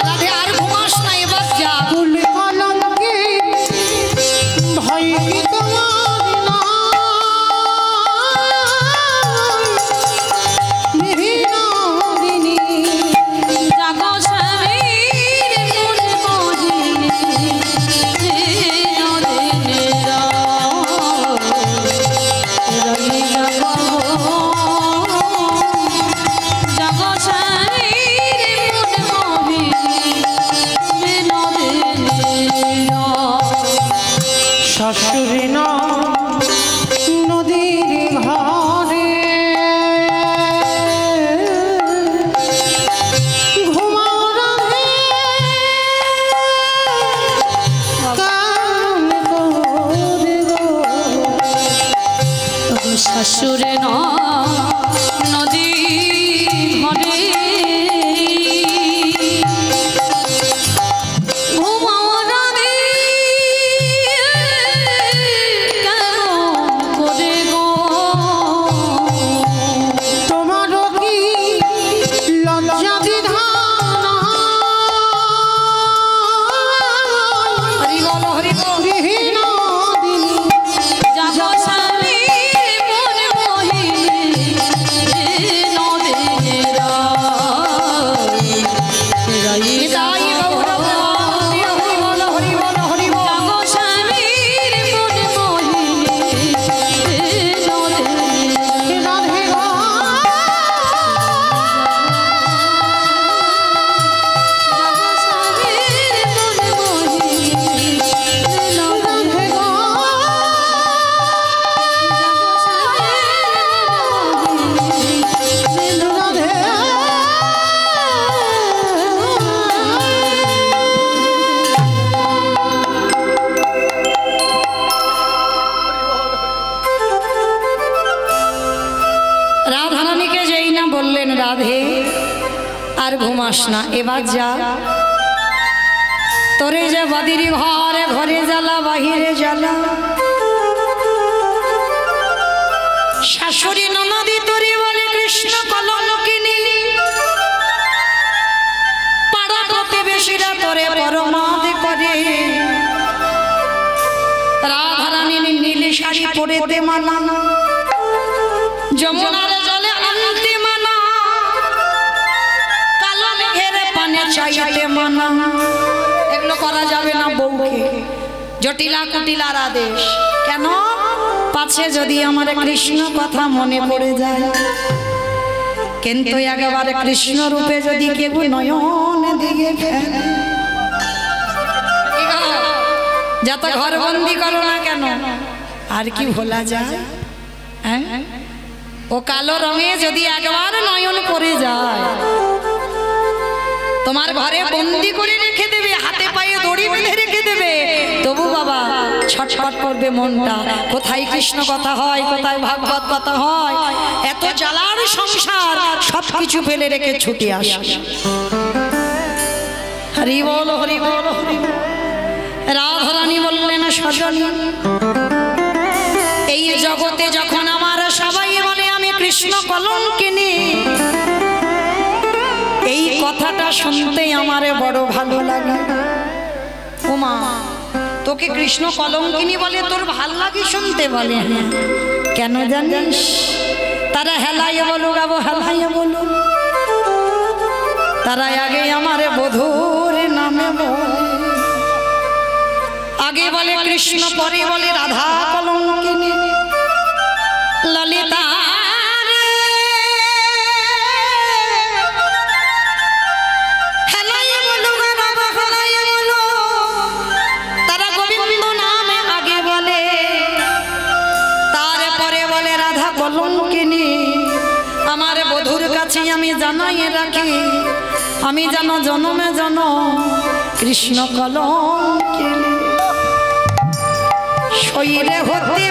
রাধে আর ঘুমাস না, এবার যা। কুল কলঙ্কে ভয় কি তোমার নাই বিনোদিনী জাগো শ্যামের নদীরা রাহি জাগো জাগো শ্যামের নদীরা শাশুড়ি না নদীর ঘরে ঘুমাও রাধে কান করে গো শাশুড়ে নদী ঘরে ঘুমাও রাধে কেমন করে গো। তোমারও কি লজ্জা বিধান হরি বল হরি বল। বিনোদিনী জাগো স্বামীর মনে মোহিনী নদীরা রাহি তাই গৌরব হরি বল হরি বল হরি বল। জাগো স্বামীর মনে মোহিনী নদীরা রাধে গো জাগো স্বামীর মনে মোহিনী রাধে গো রাধে রাধারানীকে যেই না বললেন রাধে আর ঘুমাস না, এবার যা। তোরে যে বাদির ঘরে ঘরে জ্বালা বাহিরে জ্বালা, শাশুড়ি ননদি তোরে বলে কৃষ্ণ কলঙ্কিনী, পাড়া প্রতিবেশীরা তোরে পরমাদ করে। রাধারানী নীল শাড়ি পরেতে মানা, যমুনার জলে আনতে মানা, কালো মেঘের পানে চাইতে মানা। এগুলো করা যাবে না বউকে। জটিলা কুটিলার আদেশ কেন? পাছে যদি আমার কৃষ্ণ কথা মনে পড়ে যায়, কিন্তু একেবারে কৃষ্ণ রূপে যদি কেউ নয়ন দিকে ফেলে, যত ঘর বন্দি করো না কেন, আর কি ভোলা যায়? হ্যাঁ, ও কালো রঙে যদি একবার নয়ন পড়ে যায়, তোমার ঘরে বন্দি করে রেখে দেবে, হাতে পায়ে দড়ি বেঁধে রেখে দেবে, তবু বাবা ছটফট করবে মনটা। কোথায় কৃষ্ণ কথা হয়, কোথায় ভাগবত কথা হয়, এত জ্বালার সংসার সব কিছু ফেলে রেখে ছুটে আসে। হরি বল হরি বল হরি বল। রাধারানী বললেন সজনী, এই জগতে যখন আমার সবাই বলে আমি কৃষ্ণ কলঙ্কিনী, এই কথাটা শুনতে আমারে বড় ভালো লাগে। ওমা, তোকে কৃষ্ণ কলঙ্কিনী বলে তোর ভাল লাগে শুনতে? বলে হ্যাঁ। কেন জানিস? তারা হেলাইয়া বলুক, আবো হেলাইয়া বলুক, তারা আগে আমার বধূর নামে বলে, আগে বলে কৃষ্ণ, পরে বলে রাধা কলঙ্কিনী ললিতা। তারা গোবিন্দ নামে আগে বলে, তারপরে বলে রাধা কলঙ্কিনী। আমার বধূর কাছে আমি জানাই রাখি, আমি যেন জনমে জন কৃষ্ণ কলঙ্কিনী শরীরে হতে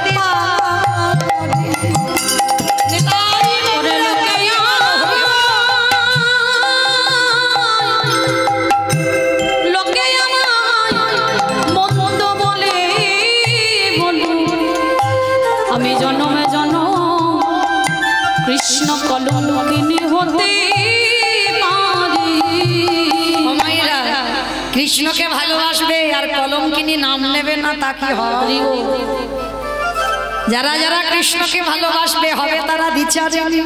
আমি জনমে জন কৃষ্ণ কলঙ্কিনী হতে পারি। কৃষ্ণকে ভালোবাসবে আর কলঙ্কিনী নাম নেবে না, তা কি হবে? যারা যারা কৃষ্ণকে ভালোবাসবে হবে তারা দ্বিচারিণী,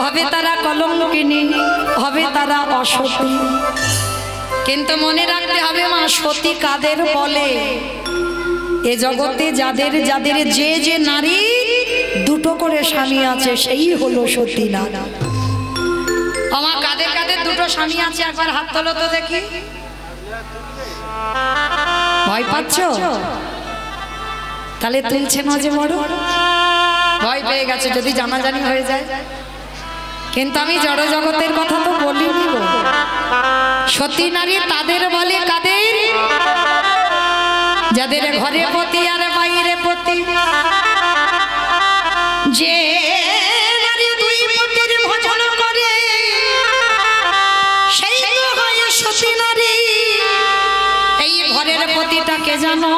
হবে তারা কলঙ্কিনী, হবে তারা অসতী। কিন্তু মনে রাখতে হবে মা, সতী কাদের বলে? এ জগতে যাদের যাদের যে যে নারী দুটো করে স্বামী আছে সেই হলো সতী নারী। আমার কাদের কাদের দুটো স্বামী আছে একবার হাত তোলো তো দেখি। ভয় পাচ্ছ? তাহলে তুলছে না যে বড় ভয় পেয়ে গেছে যদি জানাজানি হয়ে যায়। কিন্তু আমি জড় জগতের কথা তো বলিনি গো। সতী নারী তাদের বলে কাদের? যাদের ঘরে পতি আর বাইরে পতি, যে নারী দুই পতির ভজন করে সেই তো হয় সতী নারী। এই ঘরের পতিটাকে জানো?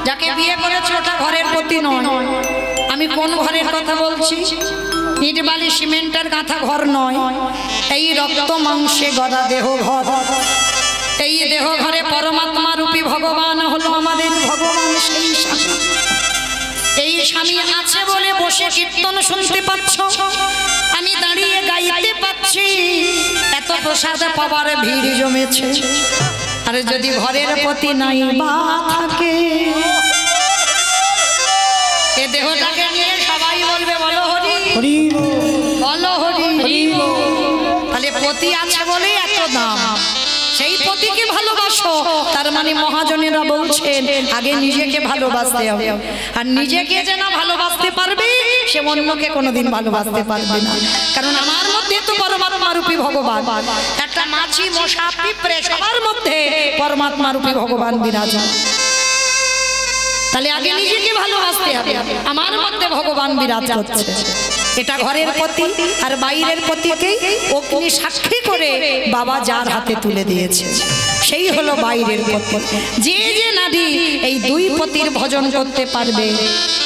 যাকে বিয়ে করেছে ওটা ঘরের পতি নয়। আমি কোন ঘরের কথা বলছি? ইট বালি সিমেন্টের গাঁথা ঘর নয়, এই রক্ত মাংসে গড়া দেহ ঘর। এই দেহ ঘরে পরমাত্মা রূপী ভগবান হলো আমাদের ভগবান। সেই স্বামী, এই স্বামী আছে বলে বসে কীর্তন শুনতে পাচ্ছ, আমি দাঁড়িয়ে গাইতে পাচ্ছি, এত প্রসাদ পাবার ভিড় জমেছে। আর যদি ঘরের প্রতি নাই বা থাকে, এ দেহটাকে নিয়ে সবাই বলবে বলো হরি বলো হরি। তাহলে পতি আছে বলে এত দাম। সেই পতিকে ভালোবাসো, তার মানে মহাজনেরা বলছেন আগে নিজেকে ভালোবাসতে হবে। আর নিজেকে যে না ভালোবাসতে পারবে সে অন্যকে কোনোদিন ভালোবাসতে পারবে না। কারণ আমার মধ্যে তো পরমাত্মা রূপী ভগবান। একটা মাছি, মশা, পিঁপড়ে সবার মধ্যে পরমাত্মা রূপী ভগবান বিরাজমান। তাহলে আগে নিজেকে ভালোবাসতে হবে। আমার মধ্যে ভগবান বিরাজ করছে। এটা ঘরের পতি আর বাইরের পতিকে অগ্নি সাক্ষী করে বাবা যার হাতে তুলে দিয়েছে সেই হলো বাইরের পতি। যে যে নারী এই দুই পতির ভজন করতে পারবে,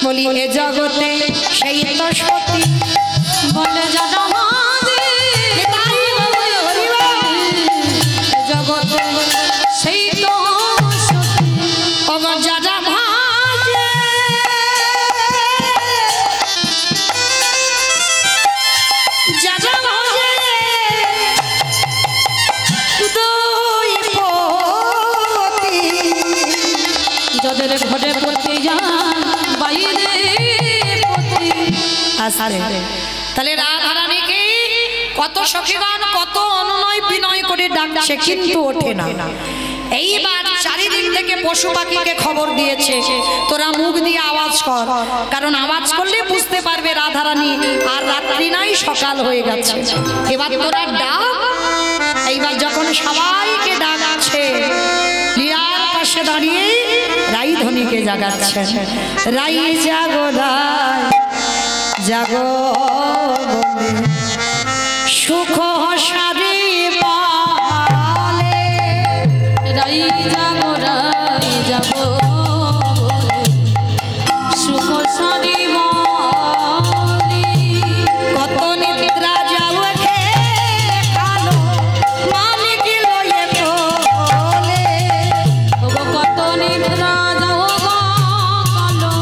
বলি এ জগতে সেই তো সতী বলে যারা জগতে সেই তো সতী। অগর যারা যাদের ঘরে পড়তে যান বাইরে পতি। তাহলে রাধারানীকে কত সখীগণ কত অনুনয় বিনয় করে ডাকছে কিন্তু ওঠে না। এইবার চারিদিক থেকে পশু পাখিকে খবর দিয়েছে তোরা মুখ দিয়ে আওয়াজ কর, কারণ আওয়াজ করলে বুঝতে পারবে রাধারানী আর রাত্রি নাই সকাল হয়ে গেছে। এবার তোরা ডাক। এইবার যখন সবাইকে ডাকছে, লীলার পাশে দাঁড়িয়ে রাইধনীকে জাগাচ্ছে। রাই জাগো রাই জাগো বলে সুখ সারি বলে। রাই যাবো রাই যাবো সুখ সারি বলে। কত নিদ্রা যাও খেলো মালিক লয়ে বলে। কত নিদ্রা যাও কালো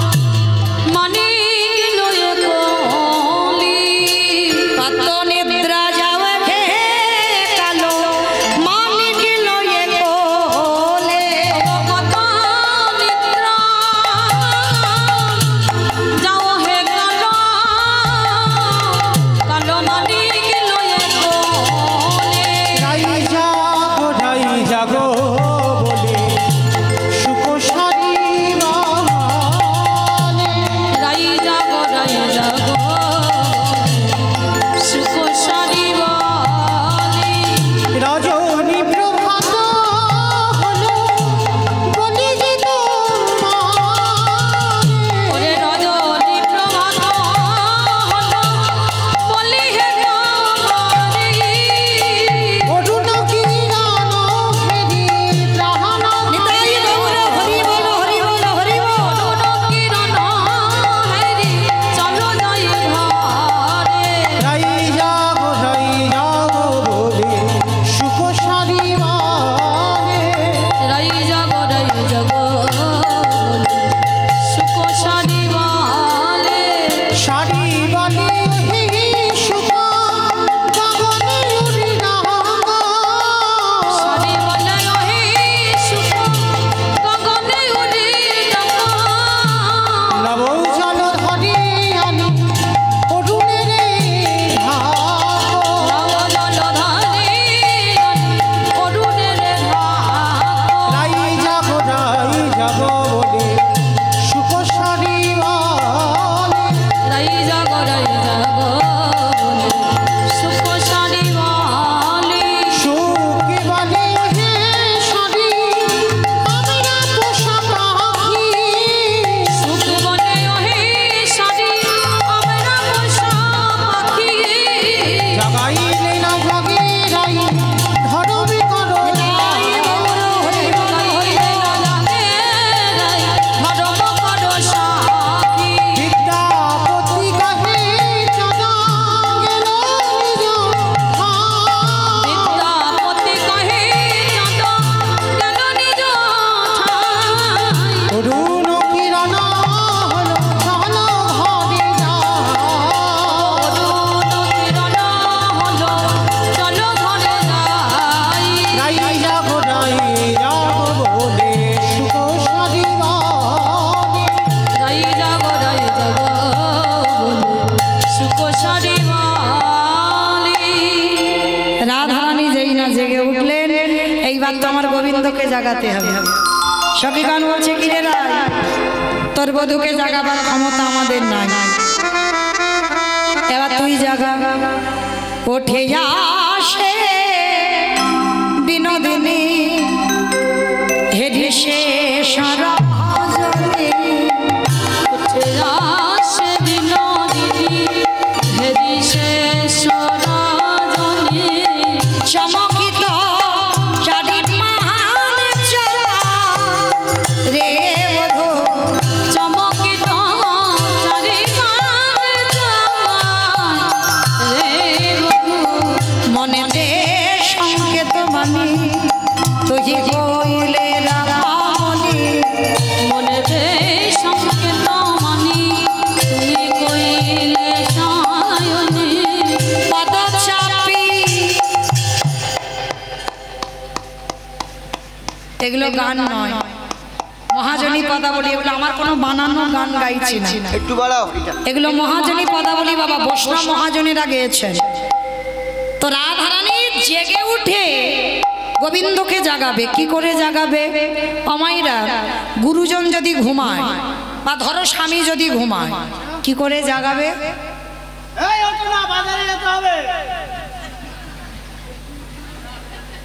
মানে লয়ে কলি। যাবো সুখ সারি বলে সুখে বলে হে সারি আমরা পোষা পাখি সুখ বলে ওহে সারি আমরা পোষা পাখি জাগাইলে না জাগে রাই ধরবে করো বিদ্যাপতি কাহে চাঁদা গেল নিজ অরুণ কিরণ হলো চলো ঘরে যাই রাই যাবো বলে সুখ সারিবানে রাধারানী যেই না জেগে উঠলেন, এইবার তো আমার গোবিন্দকে জাগাতে হবে। সখীগণ বলছে, কিরে রায়, তোর বধূকে জাগাবার ক্ষমতা আমাদের নাই, এবার তুই জাগা। ওঠে আসে বিনোদিনী হেরি শেষ রজনী, চমকিত চারিমান চলা রে বধূ, মনেতে সংকেত মানি তুই কইলে রামনি, পদ চাপি। এগুলো গান নয়, মহাজনী পদাবলী, এগুলো আমার কোনো বানানো গান গাইছি না, একটু বাড়াও এটা। এগুলো মহাজনী পদাবলী বাবা বৈষ্ণব মহাজনীরা গেয়েছেন। তো রাধারানী জেগে উঠে গোবিন্দকে জাগাবে। কি করে জাগাবে? অমাইরা গুরুজন যদি ঘুমায় বা ধরো স্বামী যদি ঘুমায়, কি করে জাগাবে?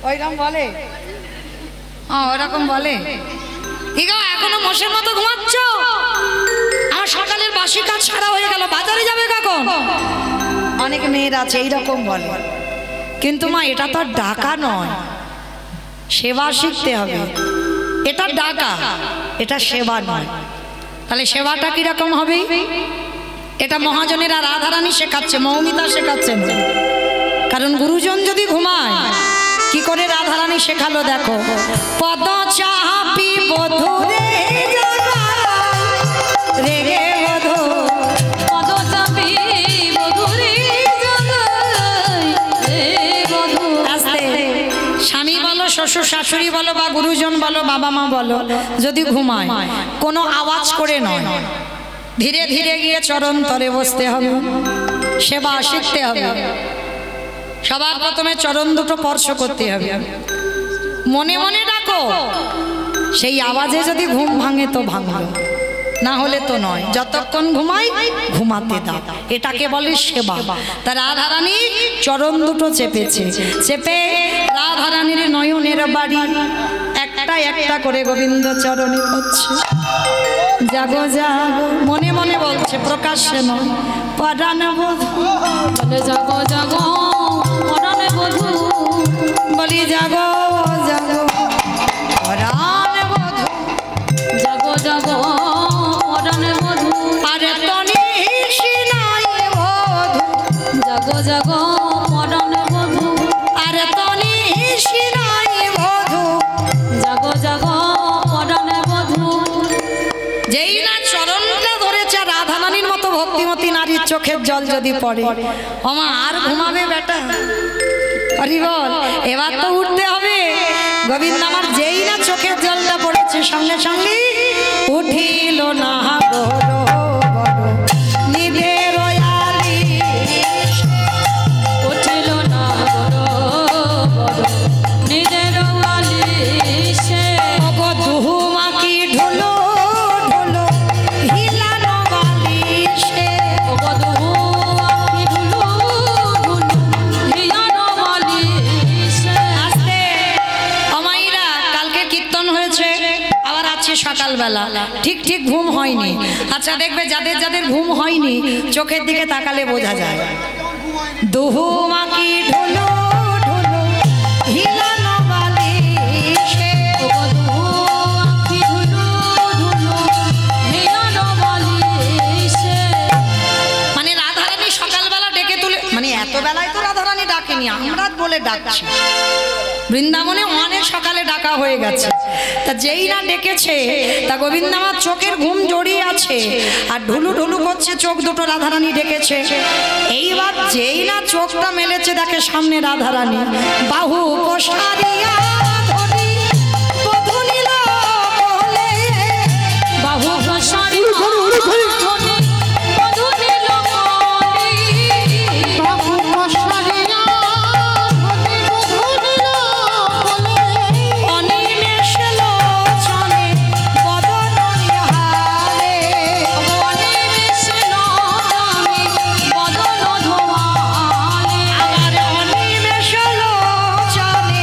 ওইরকম বলে, ওরকম বলে, ঠিক আছে এখনো মোষের মতো ঘুমাচ্ছ, আমার সকালের বাসি কাজ সারা হয়ে গেল, বাজারে যাবে কখন? অনেক মেয়ের আছে এইরকম বলে। কিন্তু মা, এটা তো আর ডাকা নয়, সেবা শিখতে হবে। এটা ডাকা, এটা সেবা নয়। তাহলে সেবাটা কিরকম হবে? এটা মহাজনেরা রাধারানী শেখাচ্ছে, মৌমিতা শেখাচ্ছেন। কারণ গুরুজন যদি ঘুমায়, কি করে রাধারানী শেখালো দেখো। পদ চাপি বধূ রে রেগে বধূ, স্বামী বলো, শ্বশুর শাশুড়ি বলো, বা গুরুজন বলো, বাবা মা বলো, যদি ঘুমায় কোনো আওয়াজ করে নয়, ধীরে ধীরে গিয়ে চরণ তরে বসতে হবে, সেবা শিখতে হবে। সবার প্রথমে চরণ দুটো স্পর্শ করতে হবে, মনে মনে ডাকো। সেই আওয়াজে যদি ঘুম ভাঙে তো ভাঙলো, না হলে তো নয়। যতক্ষণ ঘুমাই ঘুমাতে দাও, এটাকে বলে সেবা। তা রাধারানী চরণ দুটো চেপেছে, চেপে রাধারানীর নয়নের বাড়ি একটা একটা করে গোবিন্দ চরণে করছে। জাগো জাগো, মনে মনে বলছে, প্রকাশ্যে নয়। পরাণ বধূ জাগো জাগো পরাণে বধূ, বলি জাগো জাগো পরাণ বধূ, জাগো জাগো পরাণে বধূ, আরে তনি সিনাই বধূ, জাগো জাগো পরাণে বধূ, আরে তনি সিনাই বধূ। জাগো জাগো পরাণে বধূ। যেই না চরণটা ধরেছে, রাধারানীর মতো ভক্তিমতী নারীর চোখের জল যদি পড়ে, ওমা আর ঘুমাবে বেটা? হরি বল। এবার তো উঠতে হবে। গোবিন্দ আমার যেই না চোখের জলটা পড়েছে, সঙ্গে সঙ্গে উঠিল না বড় বড় নিদের আলি, উঠিল না বড় বড় নিজের বালিশে, ওগো দুহুমা কি ঢোলো ঢোলো হিলানো বালিশে, ওগো দুহু সকালবেলা ঠিক ঠিক ঘুম হয়নি। আচ্ছা দেখবে যাদের যাদের ঘুম হয়নি চোখের দিকে তাকালে বোঝা যায়। দুহু মাকি ঢুলু ঢুলু হিলানো বালিশে, মানে রাধারানী সকালবেলা ডেকে তুলে, মানে এত বেলায় তো রাধারানী ডাকেনি, আমরা বলে ডাকছি। বৃন্দাবনে অনেক সকালে ডাকা হয়ে গেছে, তা যেই না ডেকেছে তা গোবিন্দ আমার চোখের ঘুম জড়িয়ে আছে আর ঢুলু ঢুলু করছে, চোখ দুটো রাধারানী ডেকেছে। এইবার যেই না চোখটা মেলেছে দেখে সামনে রাধারানী, বাহু প্রসারিয়া ধরি বধূ নীল কোলে, বাহু প্রসারিয়া ধরি বধূ নীল কোলে, বাহু প্রসারিয়া ধরি বধূ নীল কোলে, অনিমেষ লোচনে বদন নিহারে, অনিমেষ লোচনে বদন ধোয়ালে, আমার অনিমেষ লোচনে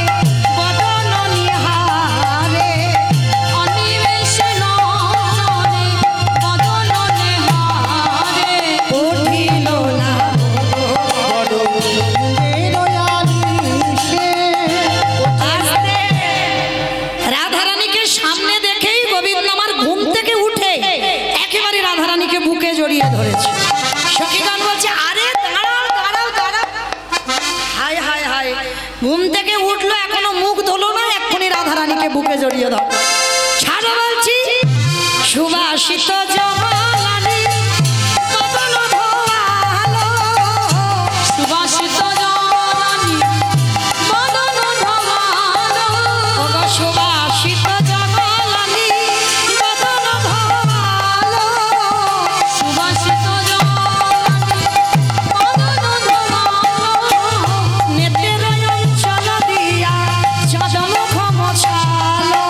বদন নিহারে, অনিমেষ লোচনে বদন নেহারে, উঠিল না বড় নিরয়ালিশে, আস্তে। রাধারানীকে সামনে দেখেই গোবিন্দ আমার ঘুম থেকে উঠে একেবারে রাধারানীকে বুকে জড়িয়ে ধরেছে। সখীগণ বলছে, আরে দাঁড়াও দাঁড়াও দাঁড়াও, হায় হায় হায়, ঘুম থেকে উঠলো এখনো মুখ ধুলো না, এক্ষুনি রাধারানীকে বুকে জড়িয়ে ধরো। ছাড়ো বলছি। সুবাসিত জমালানি বদন ধোয়ালো, সুবাসিত জলানি বদন ধোয়ালো, ওগো সুবাসিত জমালানি বদন ধোয়ালো, সুবাসিত জলানি বদন ধোয়ালো, নেত্রের অঞ্চল দিয়া চদমুখ মোছালো,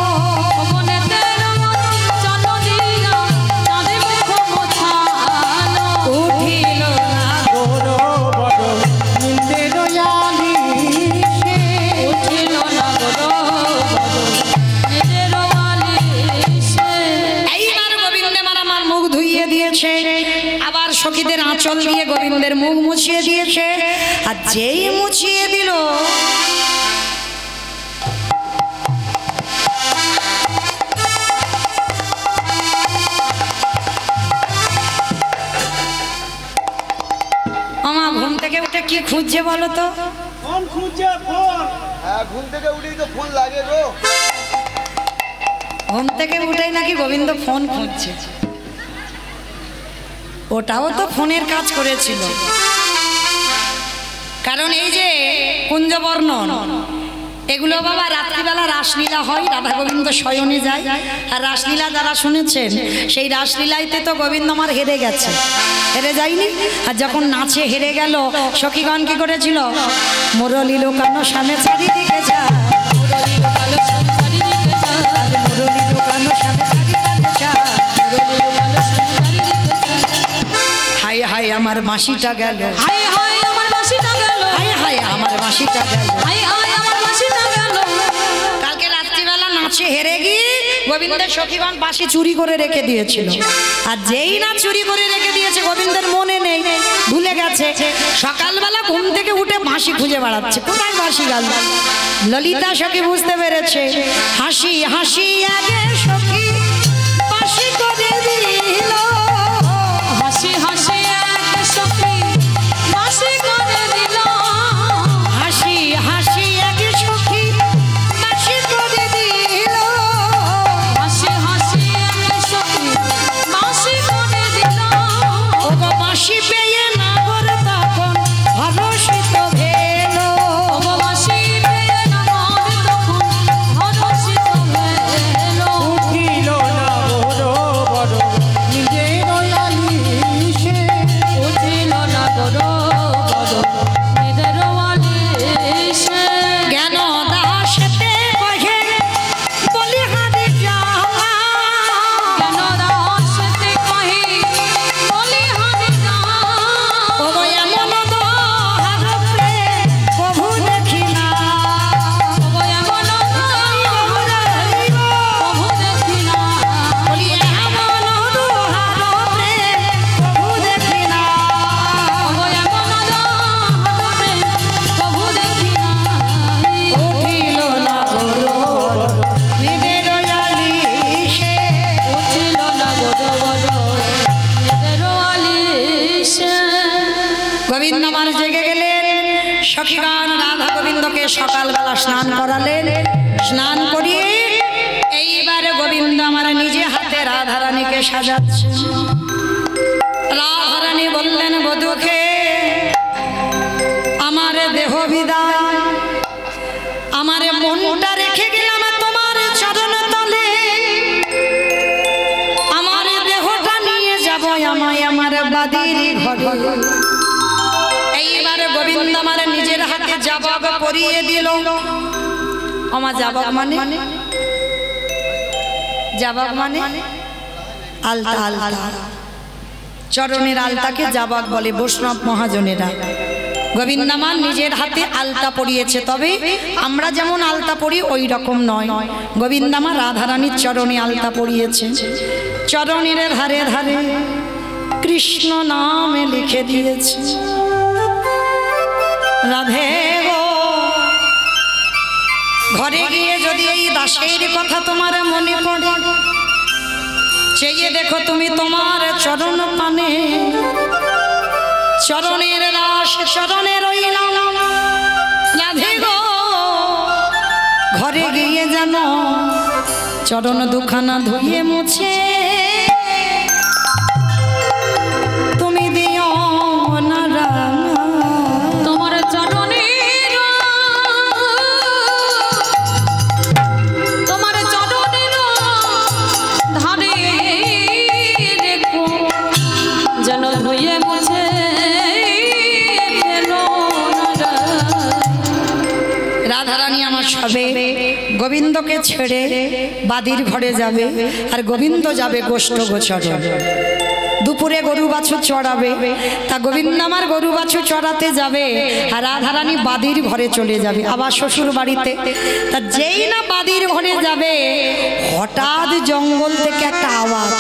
ভবনেতের চল দিয়া চাঁদে মুখ মোছালো, উঠিল না বড় বড় নিরয়ালিশে, উঠিল না বড় বড় নিজের বালিশে। এইবার গোবিন্দে মার আমার মুখ ধুইয়ে দিয়েছে, আবার সখীদের আঁচল দিয়ে গোবিন্দের মুখ মুছিয়ে দিয়েছে। আর যেই মুছিয়ে দিল আমার ঘুম থেকে উঠে কি খুঁজছে বলো তো? হ্যাঁ, ঘুম থেকে উঠেই তো ফোন লাগে গো। ঘুম থেকে উঠেই নাকি গোবিন্দ ফোন খুঁজছে। ওটাও তো ফোনের কাজ করেছিল, কারণ এই যে কুঞ্জবর্ণন এগুলো বাবা রাত্রিবেলা রাসলীলা হয়, রাধা গোবিন্দ শয়নে যায়। আর রাসলীলা যারা শুনেছেন সেই রাসলীলাইতে তো গোবিন্দ আমার হেরে গেছে, হেরে যায়নি। আর যখন নাচে হেরে গেল সখীগণ কি করেছিল? মুরলী লোকানো সামনে চারিদিকে যা, মুরলী লোকানো সামনে চারিদিকে যা, হায় হায় আমার মাসিটা গেল, হায় হায় আমার বাঁশিটা গেল, হায় হায় আমার মাসিটা গেল। হায় হায় আমার বাঁশিটা গেল, কালকে রাত্রিবেলা নাচে হেরে গিয়ে গোবিন্দের সখীগণ বাঁশি চুরি করে রেখে দিয়েছিল। আর যেই না চুরি করে রেখে দিয়েছে গোবিন্দের মনে নেই, ভুলে গেছে। সকালবেলা ঘুম থেকে উঠে বাঁশি খুঁজে বেড়াচ্ছে, কোথায় বাঁশি গেল। ললিতা সখী বুঝতে পেরেছে, হাসি হাসি আগে সখী বাঁশি করে দিল, হাসি হাসি এক সখী বাঁশি করে দিল, হাসি হাসি আগে সখী বাঁশি করে দিল, হাসি হাসি এক সখী বাঁশি করে দিল, ওগো বাঁশি পেয়ে নাগর তখন হরষিত ভেল, বাঁশি পেয়ে নাগর তখন হরষিত হইল, উঠিল না বড় বড় নিরয়ালিশে, উঠিল না বড় বড় নিজের বালিশে, জ্ঞান দাসতে কহে বলিহারি যাওয়া, কেন দাসতে কহি বলিহারি যাওয়া, ওগো এমন দোহার প্রেম কভু দেখি না, এমন প্রভু দেখি না, বলি গোবিন্দ আমার জেগে গেলেন। সখীগণ রাধা গোবিন্দকে সকালবেলা স্নান করালেন। স্নান করিয়ে এইবারে গোবিন্দ আমার নিজে হাতে রাধারানীকে সাজাচ্ছে। রাধারানী বললেন, বধূকে আমার দেহ বিদায়, আমার মনটা রেখে গেলাম তোমার চরণ তলে, আমার দেহটা নিয়ে যাব আমায় আমার বাদির ঘরে। এইবারে গোবিন্দ আমার নিজের হাতে জাবাব পরিয়ে দিল। আমার জাবাব মানে জাবাব মানে আলতা, আলতা চরণের আলতাকে জাবাব বলে বৈষ্ণব মহাজনেরা। গোবিন্দ আমার নিজের হাতে আলতা পরিয়েছে, তবে আমরা যেমন আলতা পরি ওই রকম নয়। গোবিন্দ আমার রাধারানীর চরণে আলতা পরিয়েছে। চরণের ধারে ধারে কৃষ্ণ নামে লিখে দিয়েছে, রাধে গো। ঘরে গিয়ে যদি এই দাসের কথা তোমার মনে পড়ে, চেয়ে দেখো তুমি তোমার চরণ পানে, চরণের রাস চরণে রইলাম রাধে গো। ঘরে গিয়ে যেন চরণ দুখানা ধুয়ে মুছে তুমি দিও না রাঙা। তোমার চরণের তোমার চরণের ধারে রেখো যেন ধুয়ে মুছে রাধারানী আমার সবে গোবিন্দকে ছেড়ে বাদির ঘরে যাবে, আর গোবিন্দ যাবে গোষ্ঠ গোচরে। দুপুরে গরু বাছুর চড়াবে, তা গোবিন্দ আমার গরু বাছুর চড়াতে যাবে, আর রাধারানী বাদির ঘরে চলে যাবে আবার শ্বশুর বাড়িতে। তা যেই না বাদির ঘরে যাবে, হঠাৎ জঙ্গল থেকে একটা আওয়াজ,